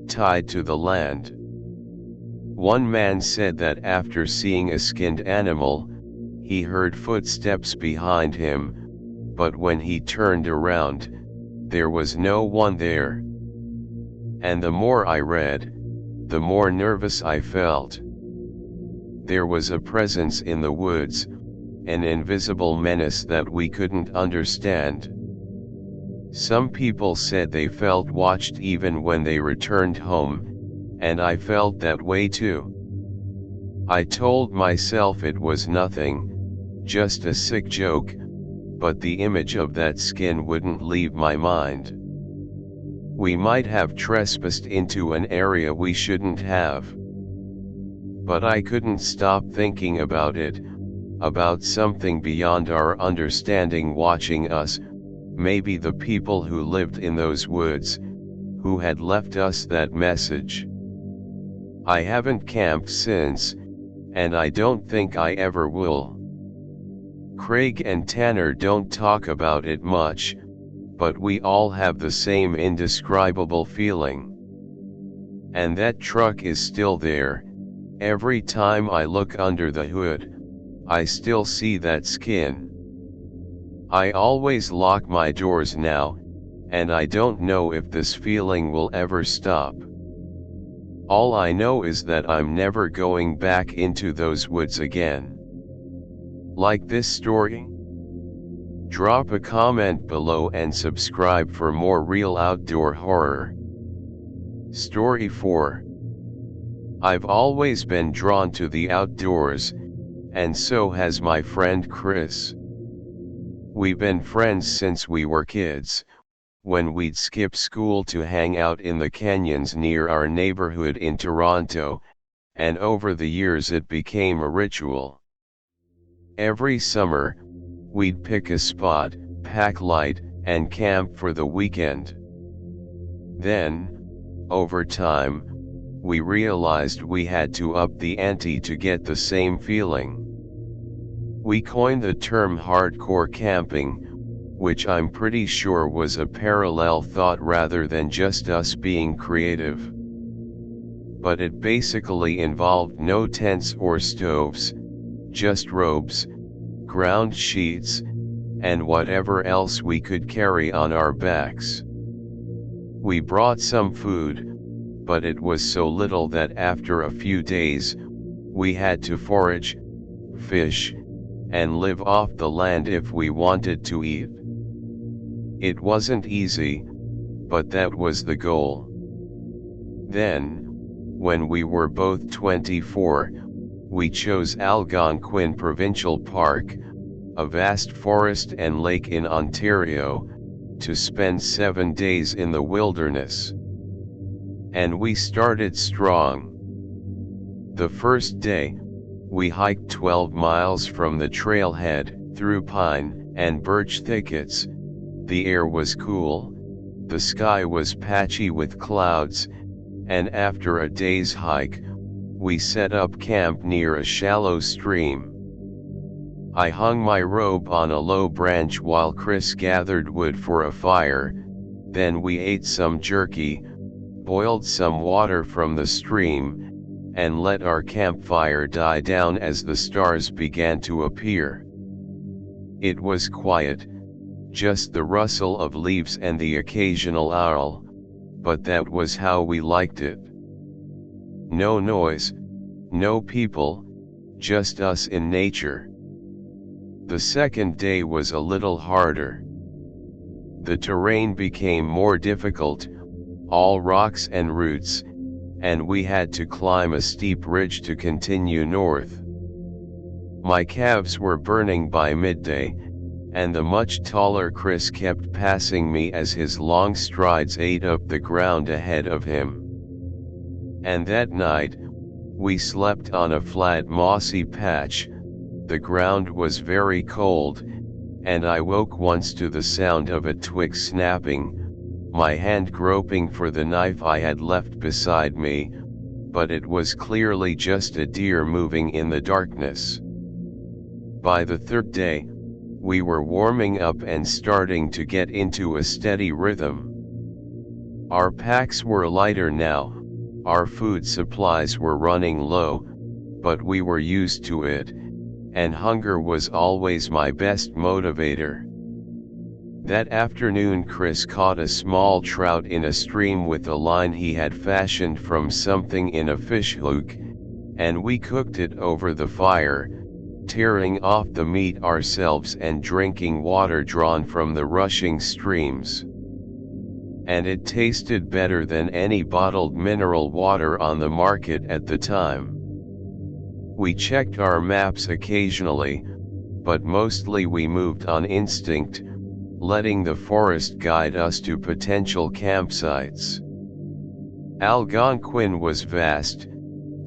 Speaker 1: tied to the land. One man said that after seeing a skinned animal, he heard footsteps behind him, but when he turned around, there was no one there. And the more I read, the more nervous I felt. There was a presence in the woods, an invisible menace that we couldn't understand. Some people said they felt watched even when they returned home, and I felt that way too. I told myself it was nothing, just a sick joke, but the image of that skin wouldn't leave my mind. We might have trespassed into an area we shouldn't have. But I couldn't stop thinking about it, about something beyond our understanding watching us, maybe the people who lived in those woods, who had left us that message. I haven't camped since, and I don't think I ever will. Craig and Tanner don't talk about it much, but we all have the same indescribable feeling. And that truck is still there. Every time I look under the hood, I still see that skin. I always lock my doors now, and I don't know if this feeling will ever stop. All I know is that I'm never going back into those woods again. Like this story? Drop a comment below and subscribe for more real outdoor horror. Story 4. I've always been drawn to the outdoors, and so has my friend Chris. We've been friends since we were kids, when we'd skip school to hang out in the canyons near our neighborhood in Toronto, and over the years it became a ritual. Every summer, we'd pick a spot, pack light, and camp for the weekend. Then, over time, we realized we had to up the ante to get the same feeling. We coined the term hardcore camping, which I'm pretty sure was a parallel thought rather than just us being creative. But it basically involved no tents or stoves, just robes, ground sheets, and whatever else we could carry on our backs. We brought some food, but it was so little that after a few days, we had to forage, fish, and live off the land if we wanted to eat. It wasn't easy, but that was the goal. Then, when we were both 24, we chose Algonquin Provincial Park, a vast forest and lake in Ontario, to spend 7 days in the wilderness. And we started strong. The first day, we hiked 12 miles from the trailhead, through pine and birch thickets. The air was cool, the sky was patchy with clouds, and after a day's hike, we set up camp near a shallow stream. I hung my robe on a low branch while Chris gathered wood for a fire, then we ate some jerky, boiled some water from the stream, and let our campfire die down as the stars began to appear. It was quiet, just the rustle of leaves and the occasional owl, but that was how we liked it. No noise, no people, just us in nature. The second day was a little harder. The terrain became more difficult, all rocks and roots, and we had to climb a steep ridge to continue north. My calves were burning by midday, and the much taller Chris kept passing me as his long strides ate up the ground ahead of him. And that night, we slept on a flat mossy patch. The ground was very cold, and I woke once to the sound of a twig snapping, my hand groping for the knife I had left beside me, but it was clearly just a deer moving in the darkness. By the third day, we were warming up and starting to get into a steady rhythm. Our packs were lighter now, our food supplies were running low, but we were used to it, and hunger was always my best motivator. That afternoon Chris caught a small trout in a stream with a line he had fashioned from something in a fish hook, and we cooked it over the fire, tearing off the meat ourselves and drinking water drawn from the rushing streams. And it tasted better than any bottled mineral water on the market at the time. We checked our maps occasionally, but mostly we moved on instinct, letting the forest guide us to potential campsites. Algonquin was vast,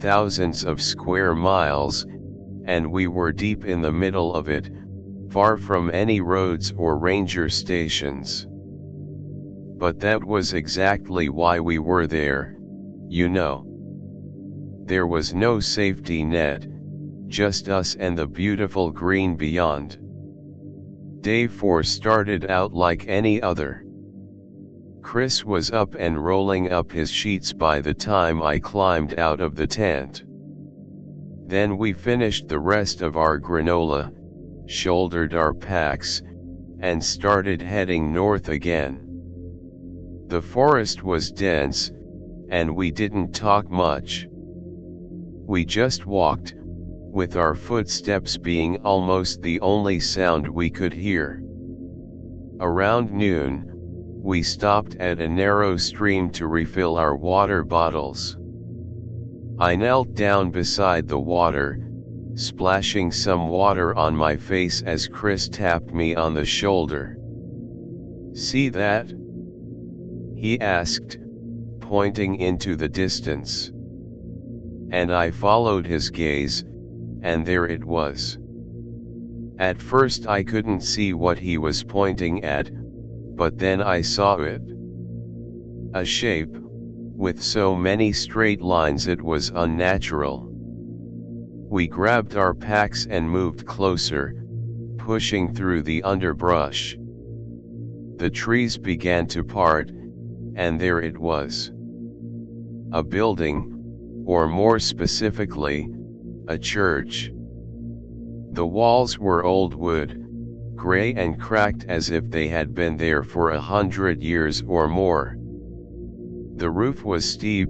Speaker 1: thousands of square miles, and we were deep in the middle of it, far from any roads or ranger stations. But that was exactly why we were there, you know. There was no safety net, just us and the beautiful green beyond. Day 4 started out like any other. Chris was up and rolling up his sheets by the time I climbed out of the tent. Then we finished the rest of our granola, shouldered our packs, and started heading north again. The forest was dense, and we didn't talk much. We just walked, with our footsteps being almost the only sound we could hear. Around noon, we stopped at a narrow stream to refill our water bottles. I knelt down beside the water, splashing some water on my face as Chris tapped me on the shoulder. "See that?" he asked, pointing into the distance. And I followed his gaze, and there it was. At first I couldn't see what he was pointing at, but then I saw it. A shape, with so many straight lines it was unnatural. We grabbed our packs and moved closer, pushing through the underbrush. The trees began to part, and there it was. A building, or more specifically, a church. The walls were old wood, gray and cracked as if they had been there for 100 years or more. The roof was steep,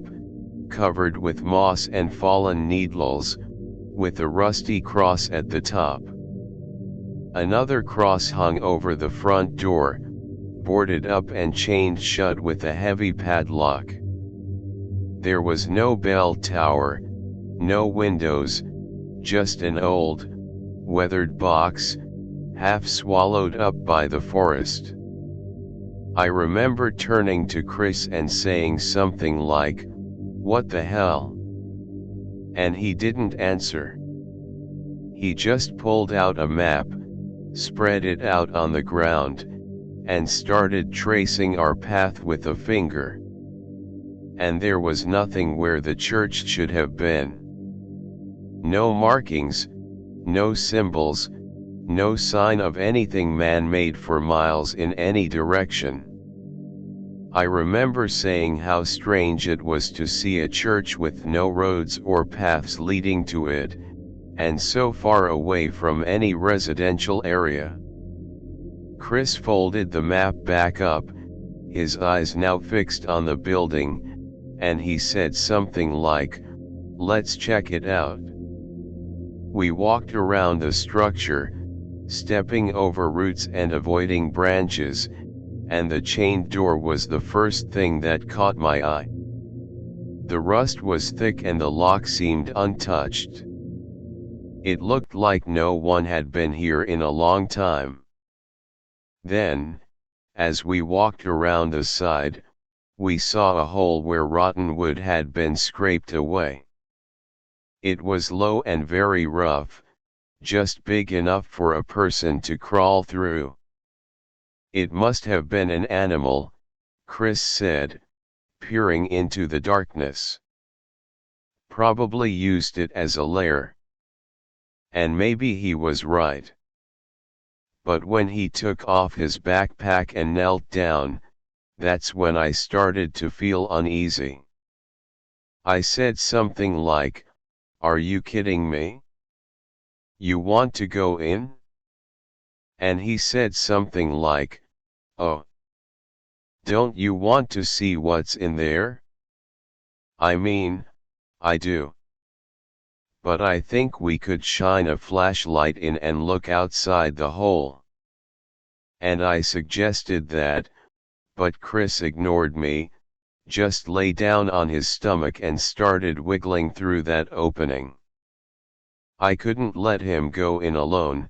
Speaker 1: covered with moss and fallen needles, with a rusty cross at the top. Another cross hung over the front door, boarded up and chained shut with a heavy padlock. There was no bell tower, no windows, just an old, weathered box, half swallowed up by the forest. I remember turning to Chris and saying something like, "What the hell?" And he didn't answer. He just pulled out a map, spread it out on the ground, and started tracing our path with a finger. And there was nothing where the church should have been. No markings, no symbols, no sign of anything man-made for miles in any direction. I remember saying how strange it was to see a church with no roads or paths leading to it, and so far away from any residential area. Chris folded the map back up, his eyes now fixed on the building, and he said something like, "Let's check it out." We walked around the structure, stepping over roots and avoiding branches, and the chained door was the first thing that caught my eye. The rust was thick and the lock seemed untouched. It looked like no one had been here in a long time. Then, as we walked around the side, we saw a hole where rotten wood had been scraped away. It was low and very rough, just big enough for a person to crawl through. "It must have been an animal," Chris said, peering into the darkness. "Probably used it as a lair." And maybe he was right. But when he took off his backpack and knelt down, that's when I started to feel uneasy. I said something like, "Are you kidding me? You want to go in?" And he said something like, "Oh, don't you want to see what's in there?" I mean, I do. But I think we could shine a flashlight in and look outside the hole. And I suggested that, but Chris ignored me, just lay down on his stomach and started wiggling through that opening. I couldn't let him go in alone,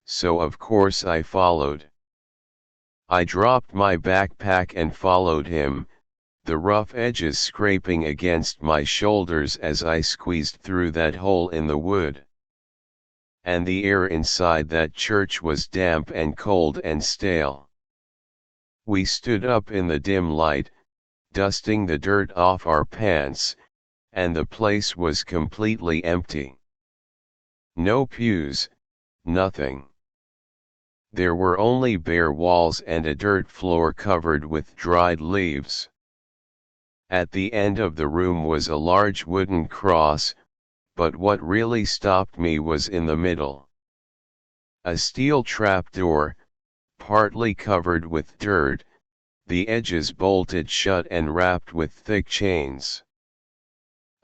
Speaker 1: so of course I followed. I dropped my backpack and followed him, the rough edges scraping against my shoulders as I squeezed through that hole in the wood. And the air inside that church was damp and cold and stale. We stood up in the dim light, dusting the dirt off our pants, and the place was completely empty. No pews, nothing. There were only bare walls and a dirt floor covered with dried leaves. At the end of the room was a large wooden cross, but what really stopped me was in the middle. A steel trapdoor, partly covered with dirt, the edges bolted shut and wrapped with thick chains.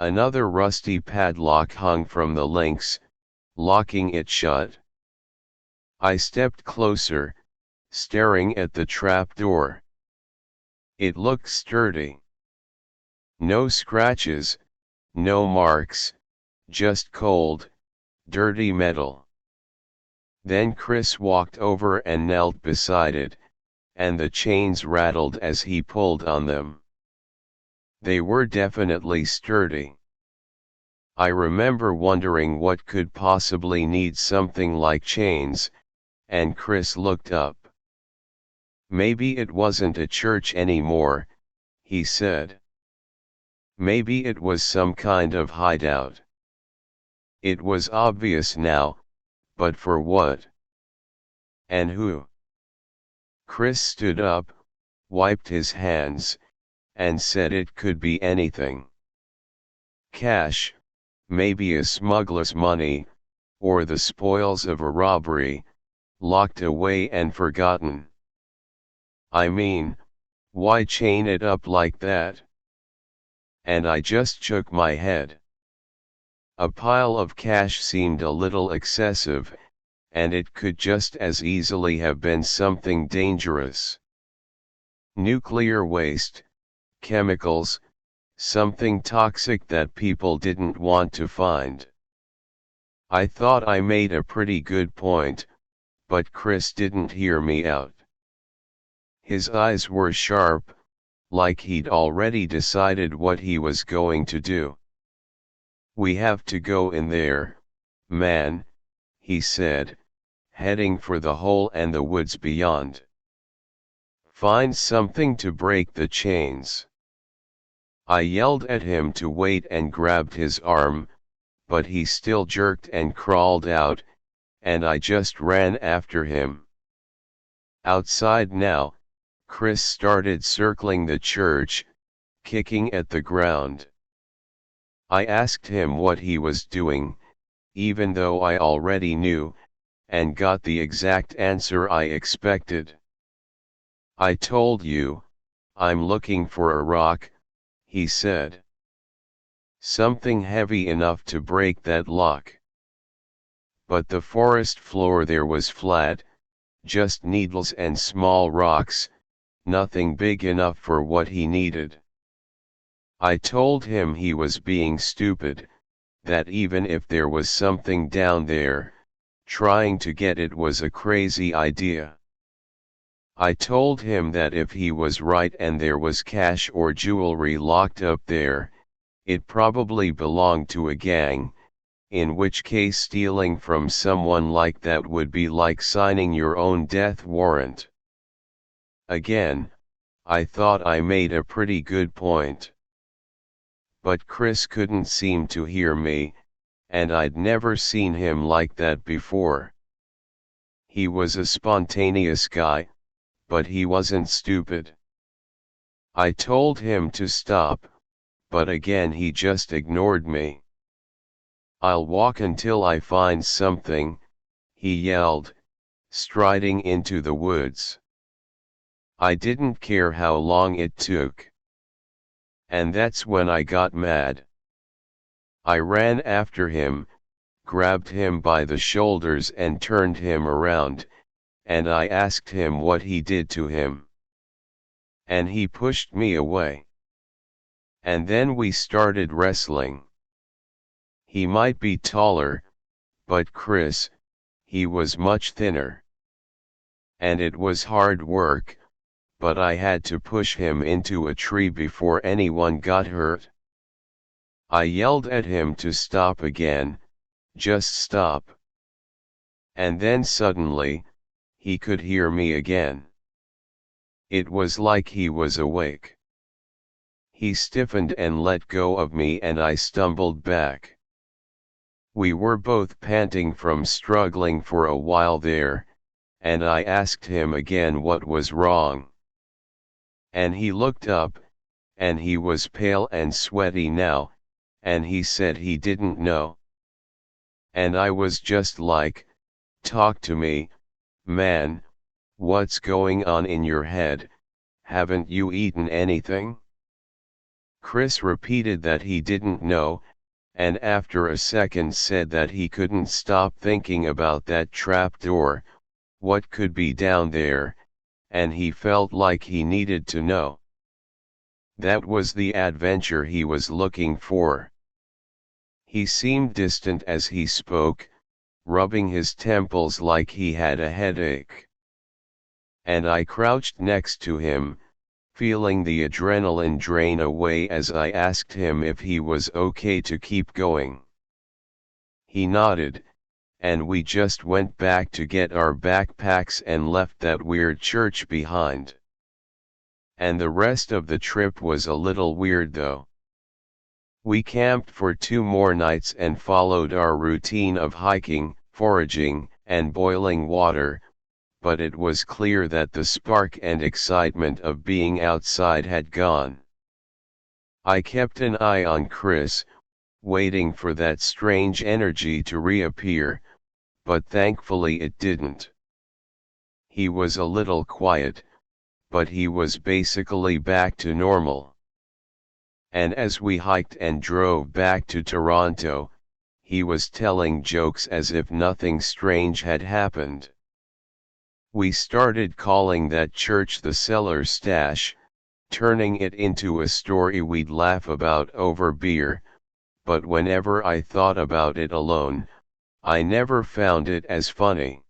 Speaker 1: Another rusty padlock hung from the links, locking it shut. I stepped closer, staring at the trapdoor. It looked sturdy. No scratches, no marks, just cold, dirty metal. Then Chris walked over and knelt beside it, and the chains rattled as he pulled on them. They were definitely sturdy. I remember wondering what could possibly need something like chains, and Chris looked up. "Maybe it wasn't a church anymore," he said. "Maybe it was some kind of hideout." It was obvious now, but for what? And who? Chris stood up, wiped his hands, and said it could be anything. Cash, maybe a smuggler's money, or the spoils of a robbery, locked away and forgotten. I mean, why chain it up like that? And I just shook my head. A pile of cash seemed a little excessive, and it could just as easily have been something dangerous. Nuclear waste, chemicals, something toxic that people didn't want to find. I thought I made a pretty good point, but Chris didn't hear me out. His eyes were sharp, like he'd already decided what he was going to do. "We have to go in there, man," he said, heading for the hole and the woods beyond. "Find something to break the chains." I yelled at him to wait and grabbed his arm, but he still jerked and crawled out, and I just ran after him. Outside now, Chris started circling the church, kicking at the ground. I asked him what he was doing, even though I already knew, and got the exact answer I expected. "I told you, I'm looking for a rock," he said. "Something heavy enough to break that lock." But the forest floor there was flat, just needles and small rocks, nothing big enough for what he needed. I told him he was being stupid, that even if there was something down there, trying to get it was a crazy idea. I told him that if he was right and there was cash or jewelry locked up there, it probably belonged to a gang, in which case stealing from someone like that would be like signing your own death warrant. Again, I thought I made a pretty good point. But Chris couldn't seem to hear me, and I'd never seen him like that before. He was a spontaneous guy, but he wasn't stupid. I told him to stop, but again he just ignored me. "I'll walk until I find something," he yelled, striding into the woods. I didn't care how long it took. And that's when I got mad. I ran after him, grabbed him by the shoulders and turned him around, and I asked him what he did to him. And he pushed me away. And then we started wrestling. He might be taller, but Chris, he was much thinner. And it was hard work, but I had to push him into a tree before anyone got hurt. I yelled at him to stop again, just stop. And then suddenly, he could hear me again. It was like he was awake. He stiffened and let go of me and I stumbled back. We were both panting from struggling for a while there, and I asked him again what was wrong. And he looked up, and he was pale and sweaty now, and he said he didn't know. And I was just like, "Talk to me, man, what's going on in your head, haven't you eaten anything?" Chris repeated that he didn't know, and after a second said that he couldn't stop thinking about that trapdoor, what could be down there, and he felt like he needed to know. That was the adventure he was looking for. He seemed distant as he spoke, rubbing his temples like he had a headache. And I crouched next to him, feeling the adrenaline drain away as I asked him if he was okay to keep going. He nodded, and we just went back to get our backpacks and left that weird church behind. And the rest of the trip was a little weird though. We camped for 2 more nights and followed our routine of hiking, foraging, and boiling water, but it was clear that the spark and excitement of being outside had gone. I kept an eye on Chris, waiting for that strange energy to reappear, but thankfully it didn't. He was a little quiet, but he was basically back to normal. And as we hiked and drove back to Toronto, he was telling jokes as if nothing strange had happened. We started calling that church the Cellar Stash, turning it into a story we'd laugh about over beer, but whenever I thought about it alone, I never found it as funny.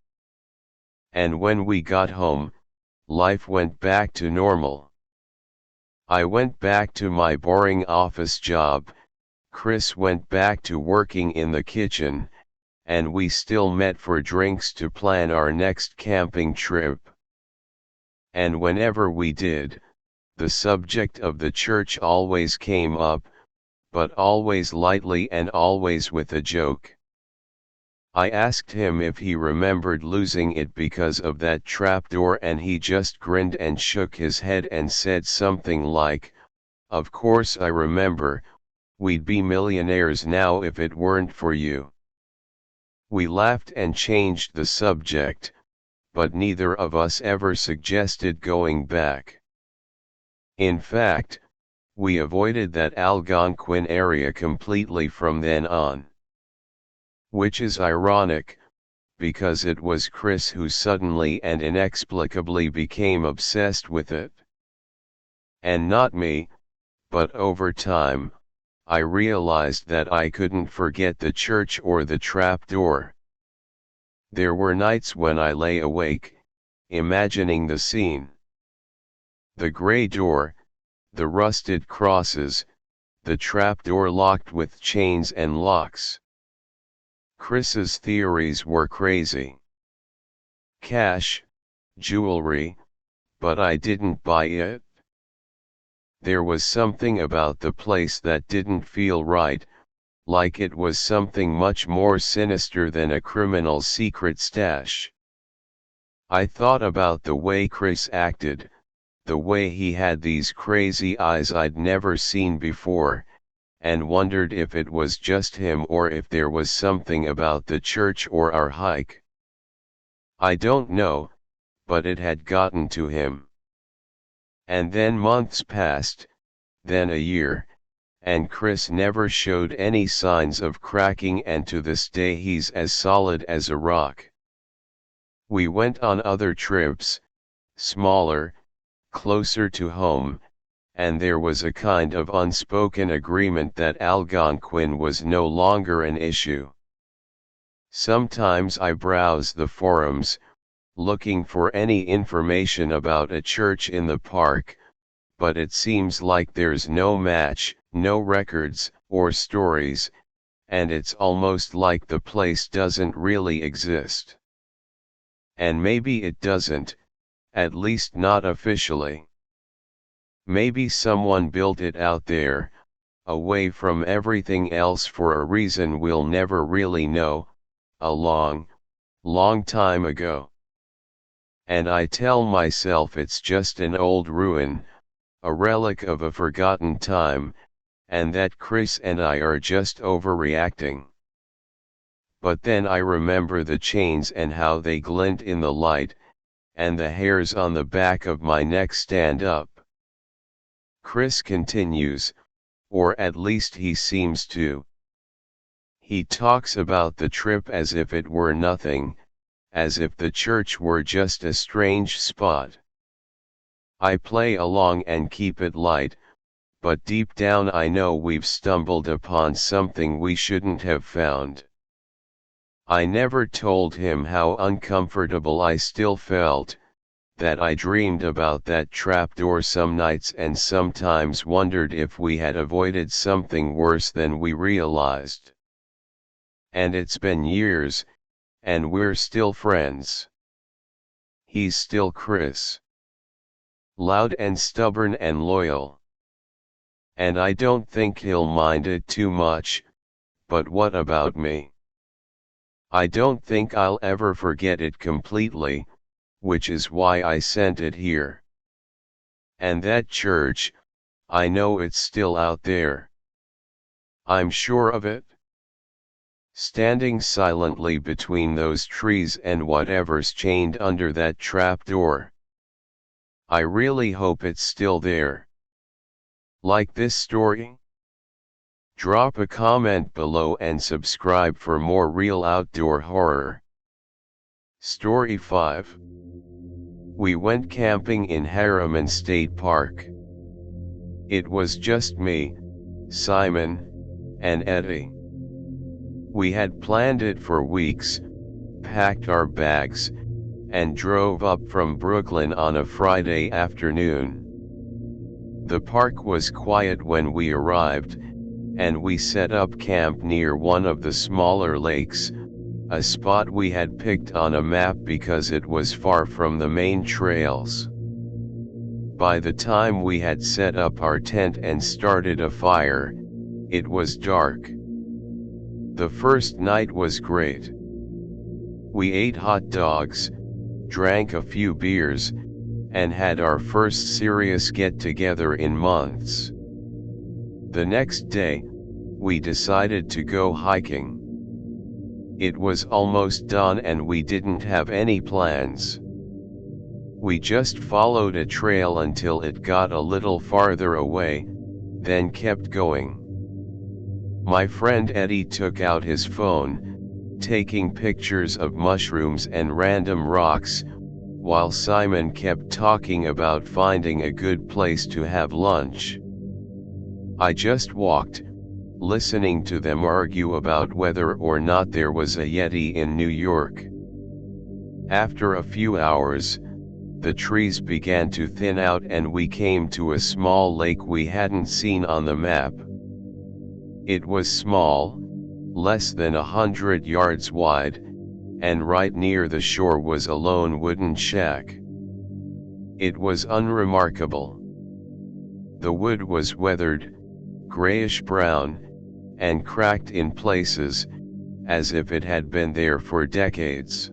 Speaker 1: And when we got home, life went back to normal. I went back to my boring office job, Chris went back to working in the kitchen, and we still met for drinks to plan our next camping trip. And whenever we did, the subject of the church always came up, but always lightly and always with a joke. I asked him if he remembered losing it because of that trapdoor and he just grinned and shook his head and said something like, "Of course I remember, we'd be millionaires now if it weren't for you." We laughed and changed the subject, but neither of us ever suggested going back. In fact, we avoided that Algonquin area completely from then on. Which is ironic, because it was Chris who suddenly and inexplicably became obsessed with it. And not me, but over time, I realized that I couldn't forget the church or the trapdoor. There were nights when I lay awake, imagining the scene. The gray door, the rusted crosses, the trapdoor locked with chains and locks. Chris's theories were crazy. Cash, jewelry, but I didn't buy it. There was something about the place that didn't feel right, like it was something much more sinister than a criminal's secret stash. I thought about the way Chris acted, the way he had these crazy eyes I'd never seen before, and wondered if it was just him or if there was something about the church or our hike. I don't know, but it had gotten to him. And then months passed, then a year, and Chris never showed any signs of cracking, and to this day he's as solid as a rock. We went on other trips, smaller, closer to home, and there was a kind of unspoken agreement that Algonquin was no longer an issue. Sometimes I browse the forums, looking for any information about a church in the park, but it seems like there's no match, no records, or stories, and it's almost like the place doesn't really exist. And maybe it doesn't, at least not officially. Maybe someone built it out there, away from everything else for a reason we'll never really know, a long, long time ago. And I tell myself it's just an old ruin, a relic of a forgotten time, and that Chris and I are just overreacting. But then I remember the chains and how they glint in the light, and the hairs on the back of my neck stand up. Chris continues, or at least he seems to. He talks about the trip as if it were nothing, as if the church were just a strange spot. I play along and keep it light, but deep down I know we've stumbled upon something we shouldn't have found. I never told him how uncomfortable I still felt, that I dreamed about that trapdoor some nights and sometimes wondered if we had avoided something worse than we realized. And it's been years, and we're still friends. He's still Chris. Loud and stubborn and loyal. And I don't think he'll mind it too much, but what about me? I don't think I'll ever forget it completely, which is why I sent it here. And that church, I know it's still out there. I'm sure of it. Standing silently between those trees and whatever's chained under that trapdoor. I really hope it's still there. Like this story? Drop a comment below and subscribe for more real outdoor horror. Story 5. We went camping in Harriman State Park. It was just me, Simon, and Eddie. We had planned it for weeks, packed our bags, and drove up from Brooklyn on a Friday afternoon. The park was quiet when we arrived, and we set up camp near one of the smaller lakes, a spot we had picked on a map because it was far from the main trails. By the time we had set up our tent and started a fire, it was dark. The first night was great. We ate hot dogs, drank a few beers, and had our first serious get-together in months. The next day, we decided to go hiking. It was almost dawn and we didn't have any plans. We just followed a trail until it got a little farther away, then kept going. My friend Eddie took out his phone, taking pictures of mushrooms and random rocks, while Simon kept talking about finding a good place to have lunch. I just walked, listening to them argue about whether or not there was a Yeti in New York. After a few hours, the trees began to thin out and we came to a small lake we hadn't seen on the map. It was small, less than 100 yards wide, and right near the shore was a lone wooden shack. It was unremarkable. The wood was weathered, grayish-brown, and cracked in places, as if it had been there for decades.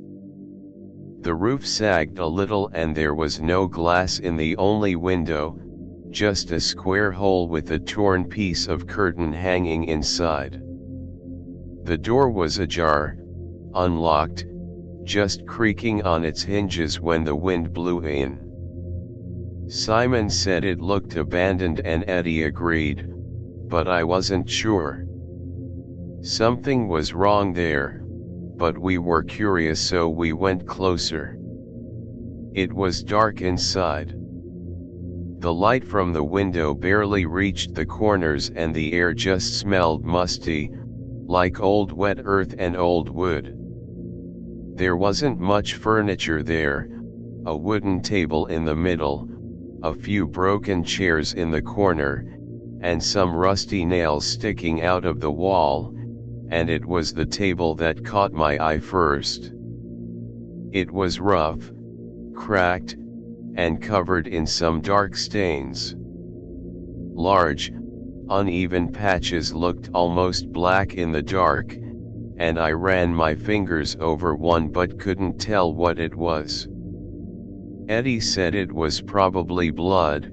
Speaker 1: The roof sagged a little and there was no glass in the only window, just a square hole with a torn piece of curtain hanging inside. The door was ajar, unlocked, just creaking on its hinges when the wind blew in. Simon said it looked abandoned and Eddie agreed, but I wasn't sure. Something was wrong there, but we were curious so we went closer. It was dark inside. The light from the window barely reached the corners and the air just smelled musty, like old wet earth and old wood. There wasn't much furniture there, a wooden table in the middle, a few broken chairs in the corner, and some rusty nails sticking out of the wall, and it was the table that caught my eye first. It was rough, cracked, and covered in some dark stains. Large, uneven patches looked almost black in the dark, and I ran my fingers over one but couldn't tell what it was. Eddie said it was probably blood,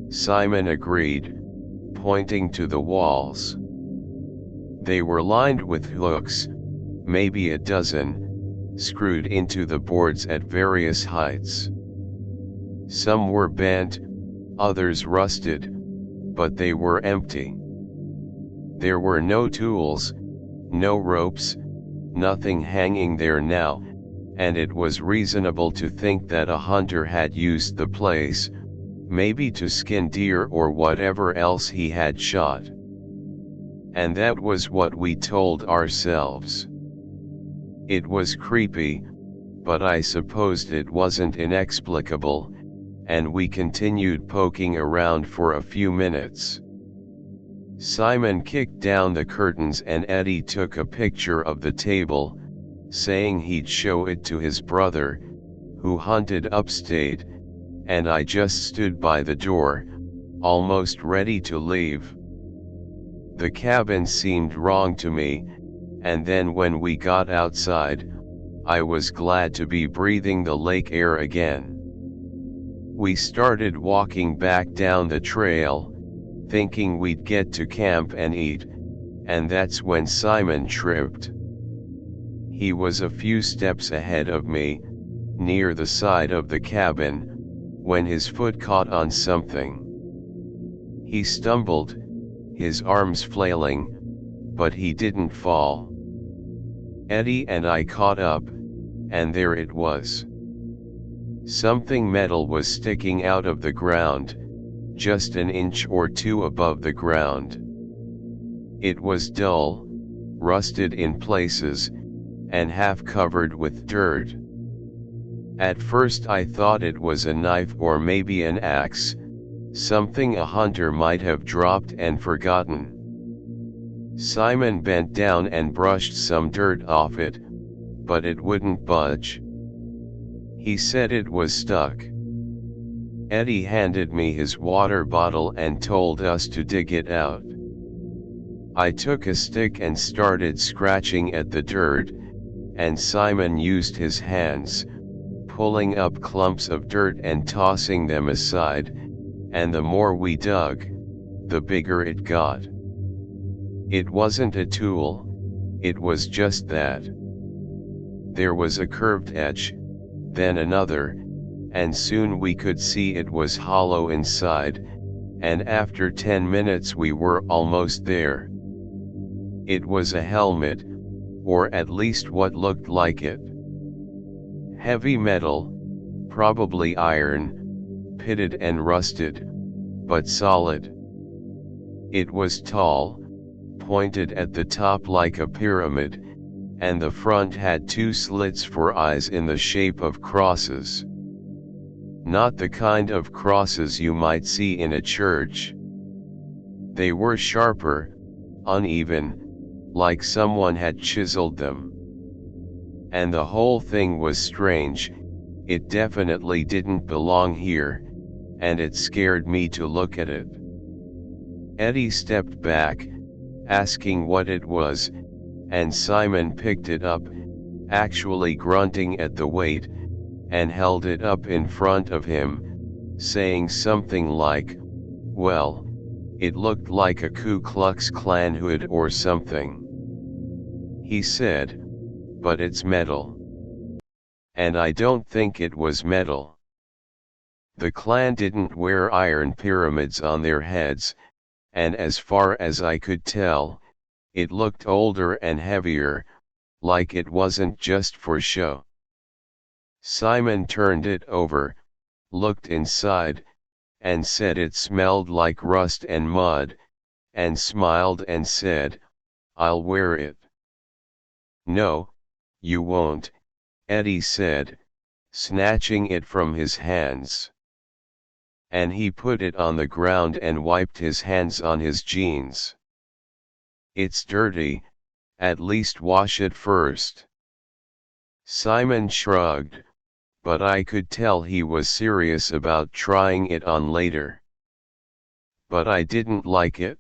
Speaker 1: Simon agreed, pointing to the walls. They were lined with hooks, maybe a dozen, screwed into the boards at various heights. Some were bent, others rusted, but they were empty. There were no tools, no ropes, nothing hanging there now, and it was reasonable to think that a hunter had used the place, maybe to skin deer or whatever else he had shot. And that was what we told ourselves. It was creepy, but I supposed it wasn't inexplicable, and we continued poking around for a few minutes. Simon kicked down the curtains and Eddie took a picture of the table, saying he'd show it to his brother, who hunted upstate, and I just stood by the door, almost ready to leave. The cabin seemed wrong to me, and then when we got outside, I was glad to be breathing the lake air again. We started walking back down the trail, thinking we'd get to camp and eat, and that's when Simon tripped. He was a few steps ahead of me, near the side of the cabin, when his foot caught on something. He stumbled, his arms flailing, but he didn't fall. Eddie and I caught up, and there it was. Something metal was sticking out of the ground, just an inch or two above the ground. It was dull, rusted in places, and half covered with dirt. At first I thought it was a knife or maybe an axe, something a hunter might have dropped and forgotten. Simon bent down and brushed some dirt off it, but it wouldn't budge. He said it was stuck. Eddie handed me his water bottle and told us to dig it out. I took a stick and started scratching at the dirt, and Simon used his hands, pulling up clumps of dirt and tossing them aside, and the more we dug, the bigger it got. It wasn't a tool, it was just that. There was a curved edge, then another, and soon we could see it was hollow inside, and after 10 minutes we were almost there. It was a helmet, or at least what looked like it. Heavy metal, probably iron, pitted and rusted, but solid. It was tall, pointed at the top like a pyramid, and the front had 2 slits for eyes in the shape of crosses. Not the kind of crosses you might see in a church. They were sharper, uneven, like someone had chiseled them. And the whole thing was strange. It definitely didn't belong here, and it scared me to look at it. Eddie stepped back, asking what it was, and Simon picked it up, actually grunting at the weight, and held it up in front of him, saying something like, "Well, it looked like a Ku Klux Klan hood or something." He said, "But it's metal." And I don't think it was metal. The Klan didn't wear iron pyramids on their heads, and as far as I could tell, it looked older and heavier, like it wasn't just for show. Simon turned it over, looked inside, and said it smelled like rust and mud, and smiled and said, "I'll wear it." "No, you won't," Eddie said, snatching it from his hands. And he put it on the ground and wiped his hands on his jeans. "It's dirty, at least wash it first." Simon shrugged, but I could tell he was serious about trying it on later. But I didn't like it.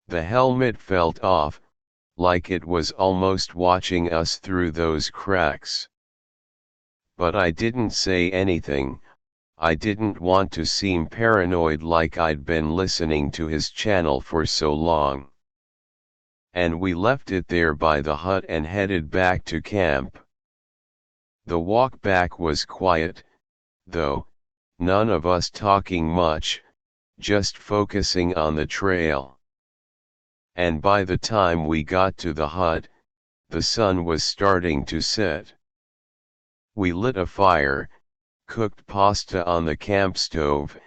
Speaker 1: The helmet felt off, like it was almost watching us through those cracks. But I didn't say anything. I didn't want to seem paranoid like I'd been listening to his channel for so long. And we left it there by the hut and headed back to camp. The walk back was quiet, though, none of us talking much, just focusing on the trail. And by the time we got to the hut, the sun was starting to set. We lit a fire, cooked pasta on the camp stove,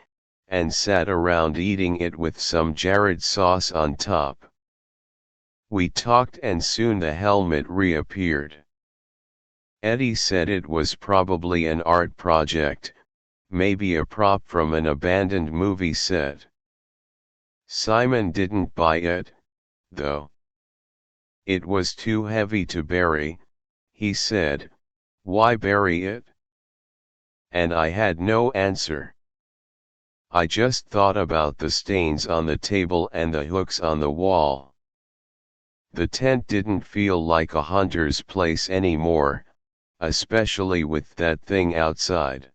Speaker 1: and sat around eating it with some Jared sauce on top. We talked and soon the helmet reappeared. Eddie said it was probably an art project, maybe a prop from an abandoned movie set. Simon didn't buy it, though. It was too heavy to bury, he said. "Why bury it?" And I had no answer. I just thought about the stains on the table and the hooks on the wall. The tent didn't feel like a hunter's place anymore, especially with that thing outside.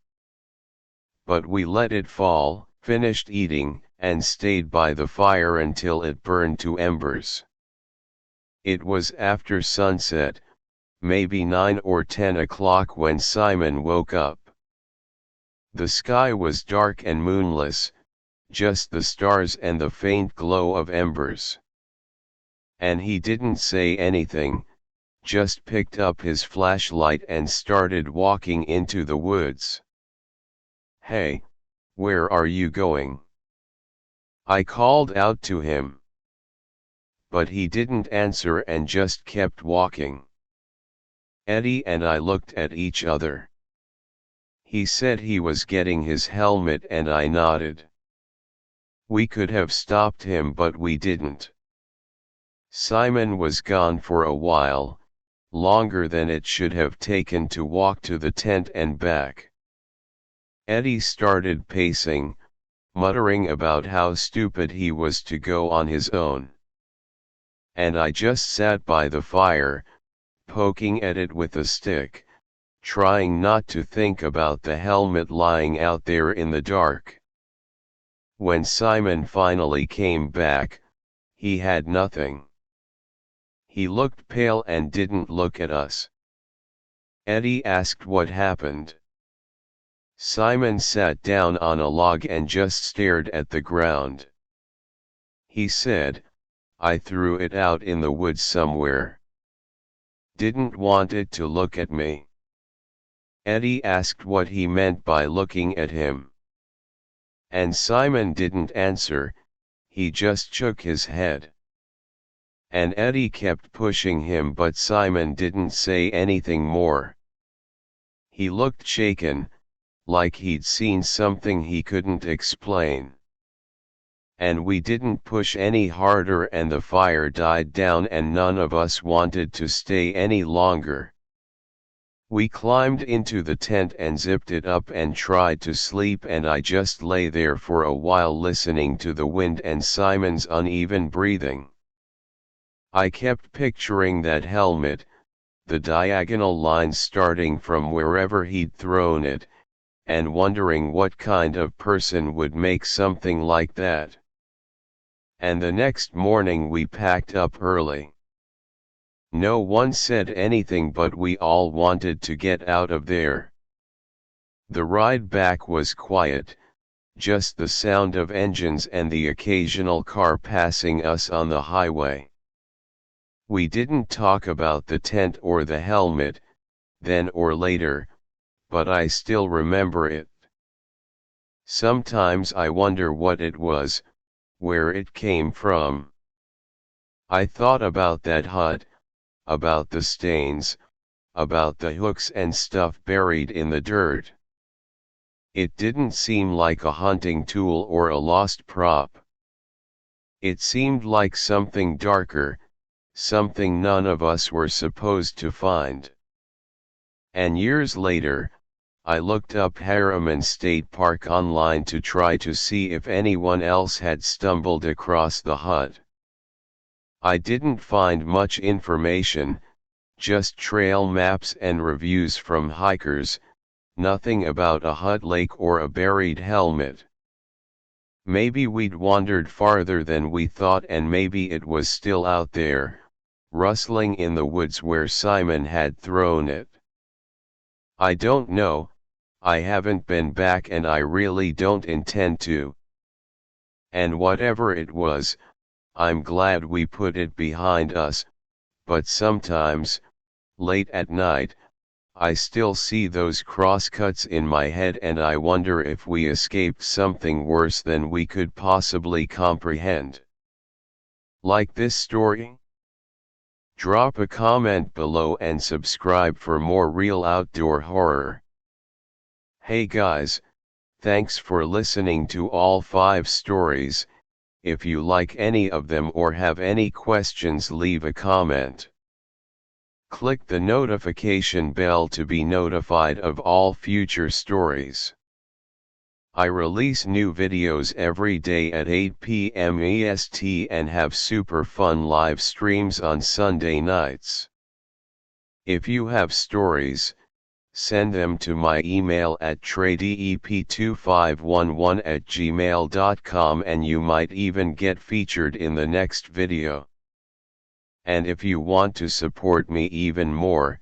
Speaker 1: But we let it fall, finished eating, and stayed by the fire until it burned to embers. It was after sunset, maybe 9 or 10 o'clock when Simon woke up. The sky was dark and moonless, just the stars and the faint glow of embers. And he didn't say anything, just picked up his flashlight and started walking into the woods. "Hey, where are you going?" I called out to him. But he didn't answer and just kept walking. Eddie and I looked at each other. He said he was getting his helmet and I nodded. We could have stopped him but we didn't. Simon was gone for a while, longer than it should have taken to walk to the tent and back. Eddie started pacing, muttering about how stupid he was to go on his own. And I just sat by the fire, poking at it with a stick, trying not to think about the helmet lying out there in the dark. When Simon finally came back, he had nothing. He looked pale and didn't look at us. Eddie asked what happened. Simon sat down on a log and just stared at the ground. He said, "I threw it out in the woods somewhere. Didn't want it to look at me." Eddie asked what he meant by looking at him. And Simon didn't answer, he just shook his head. And Eddie kept pushing him, but Simon didn't say anything more. He looked shaken, like he'd seen something he couldn't explain. And we didn't push any harder, and the fire died down and none of us wanted to stay any longer. We climbed into the tent and zipped it up and tried to sleep, and I just lay there for a while listening to the wind and Simon's uneven breathing. I kept picturing that helmet, the diagonal lines starting from wherever he'd thrown it, and wondering what kind of person would make something like that. And the next morning we packed up early. No one said anything, but we all wanted to get out of there. The ride back was quiet, just the sound of engines and the occasional car passing us on the highway. We didn't talk about the tent or the helmet, then or later, but I still remember it. Sometimes I wonder what it was, where it came from. I thought about that hut, about the stains, about the hooks and stuff buried in the dirt. It didn't seem like a hunting tool or a lost prop. It seemed like something darker, something none of us were supposed to find. And years later, I looked up Harriman State Park online to try to see if anyone else had stumbled across the hut. I didn't find much information, just trail maps and reviews from hikers, nothing about a hut lake or a buried helmet. Maybe we'd wandered farther than we thought, and maybe it was still out there, rustling in the woods where Simon had thrown it. I don't know, I haven't been back and I really don't intend to. And whatever it was, I'm glad we put it behind us, but sometimes, late at night, I still see those crosscuts in my head and I wonder if we escaped something worse than we could possibly comprehend. Like this story? Drop a comment below and subscribe for more real outdoor horror. Hey guys, thanks for listening to all 5 stories. If you like any of them or have any questions, leave a comment. Click the notification bell to be notified of all future stories. I release new videos every day at 8 p.m. EST and have super fun live streams on Sunday nights. If you have stories, send them to my email at traydep2511@gmail.com and you might even get featured in the next video. And if you want to support me even more,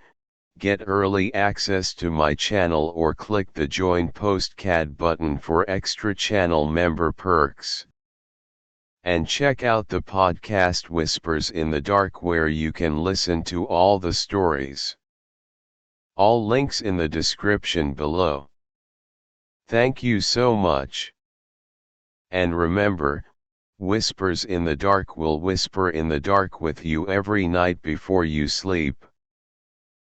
Speaker 1: get early access to my channel or click the Join Postcard button for extra channel member perks. And check out the podcast Whispers in the Dark, where you can listen to all the stories. All links in the description below. Thank you so much. And remember, Whispers in the Dark will whisper in the dark with you every night before you sleep.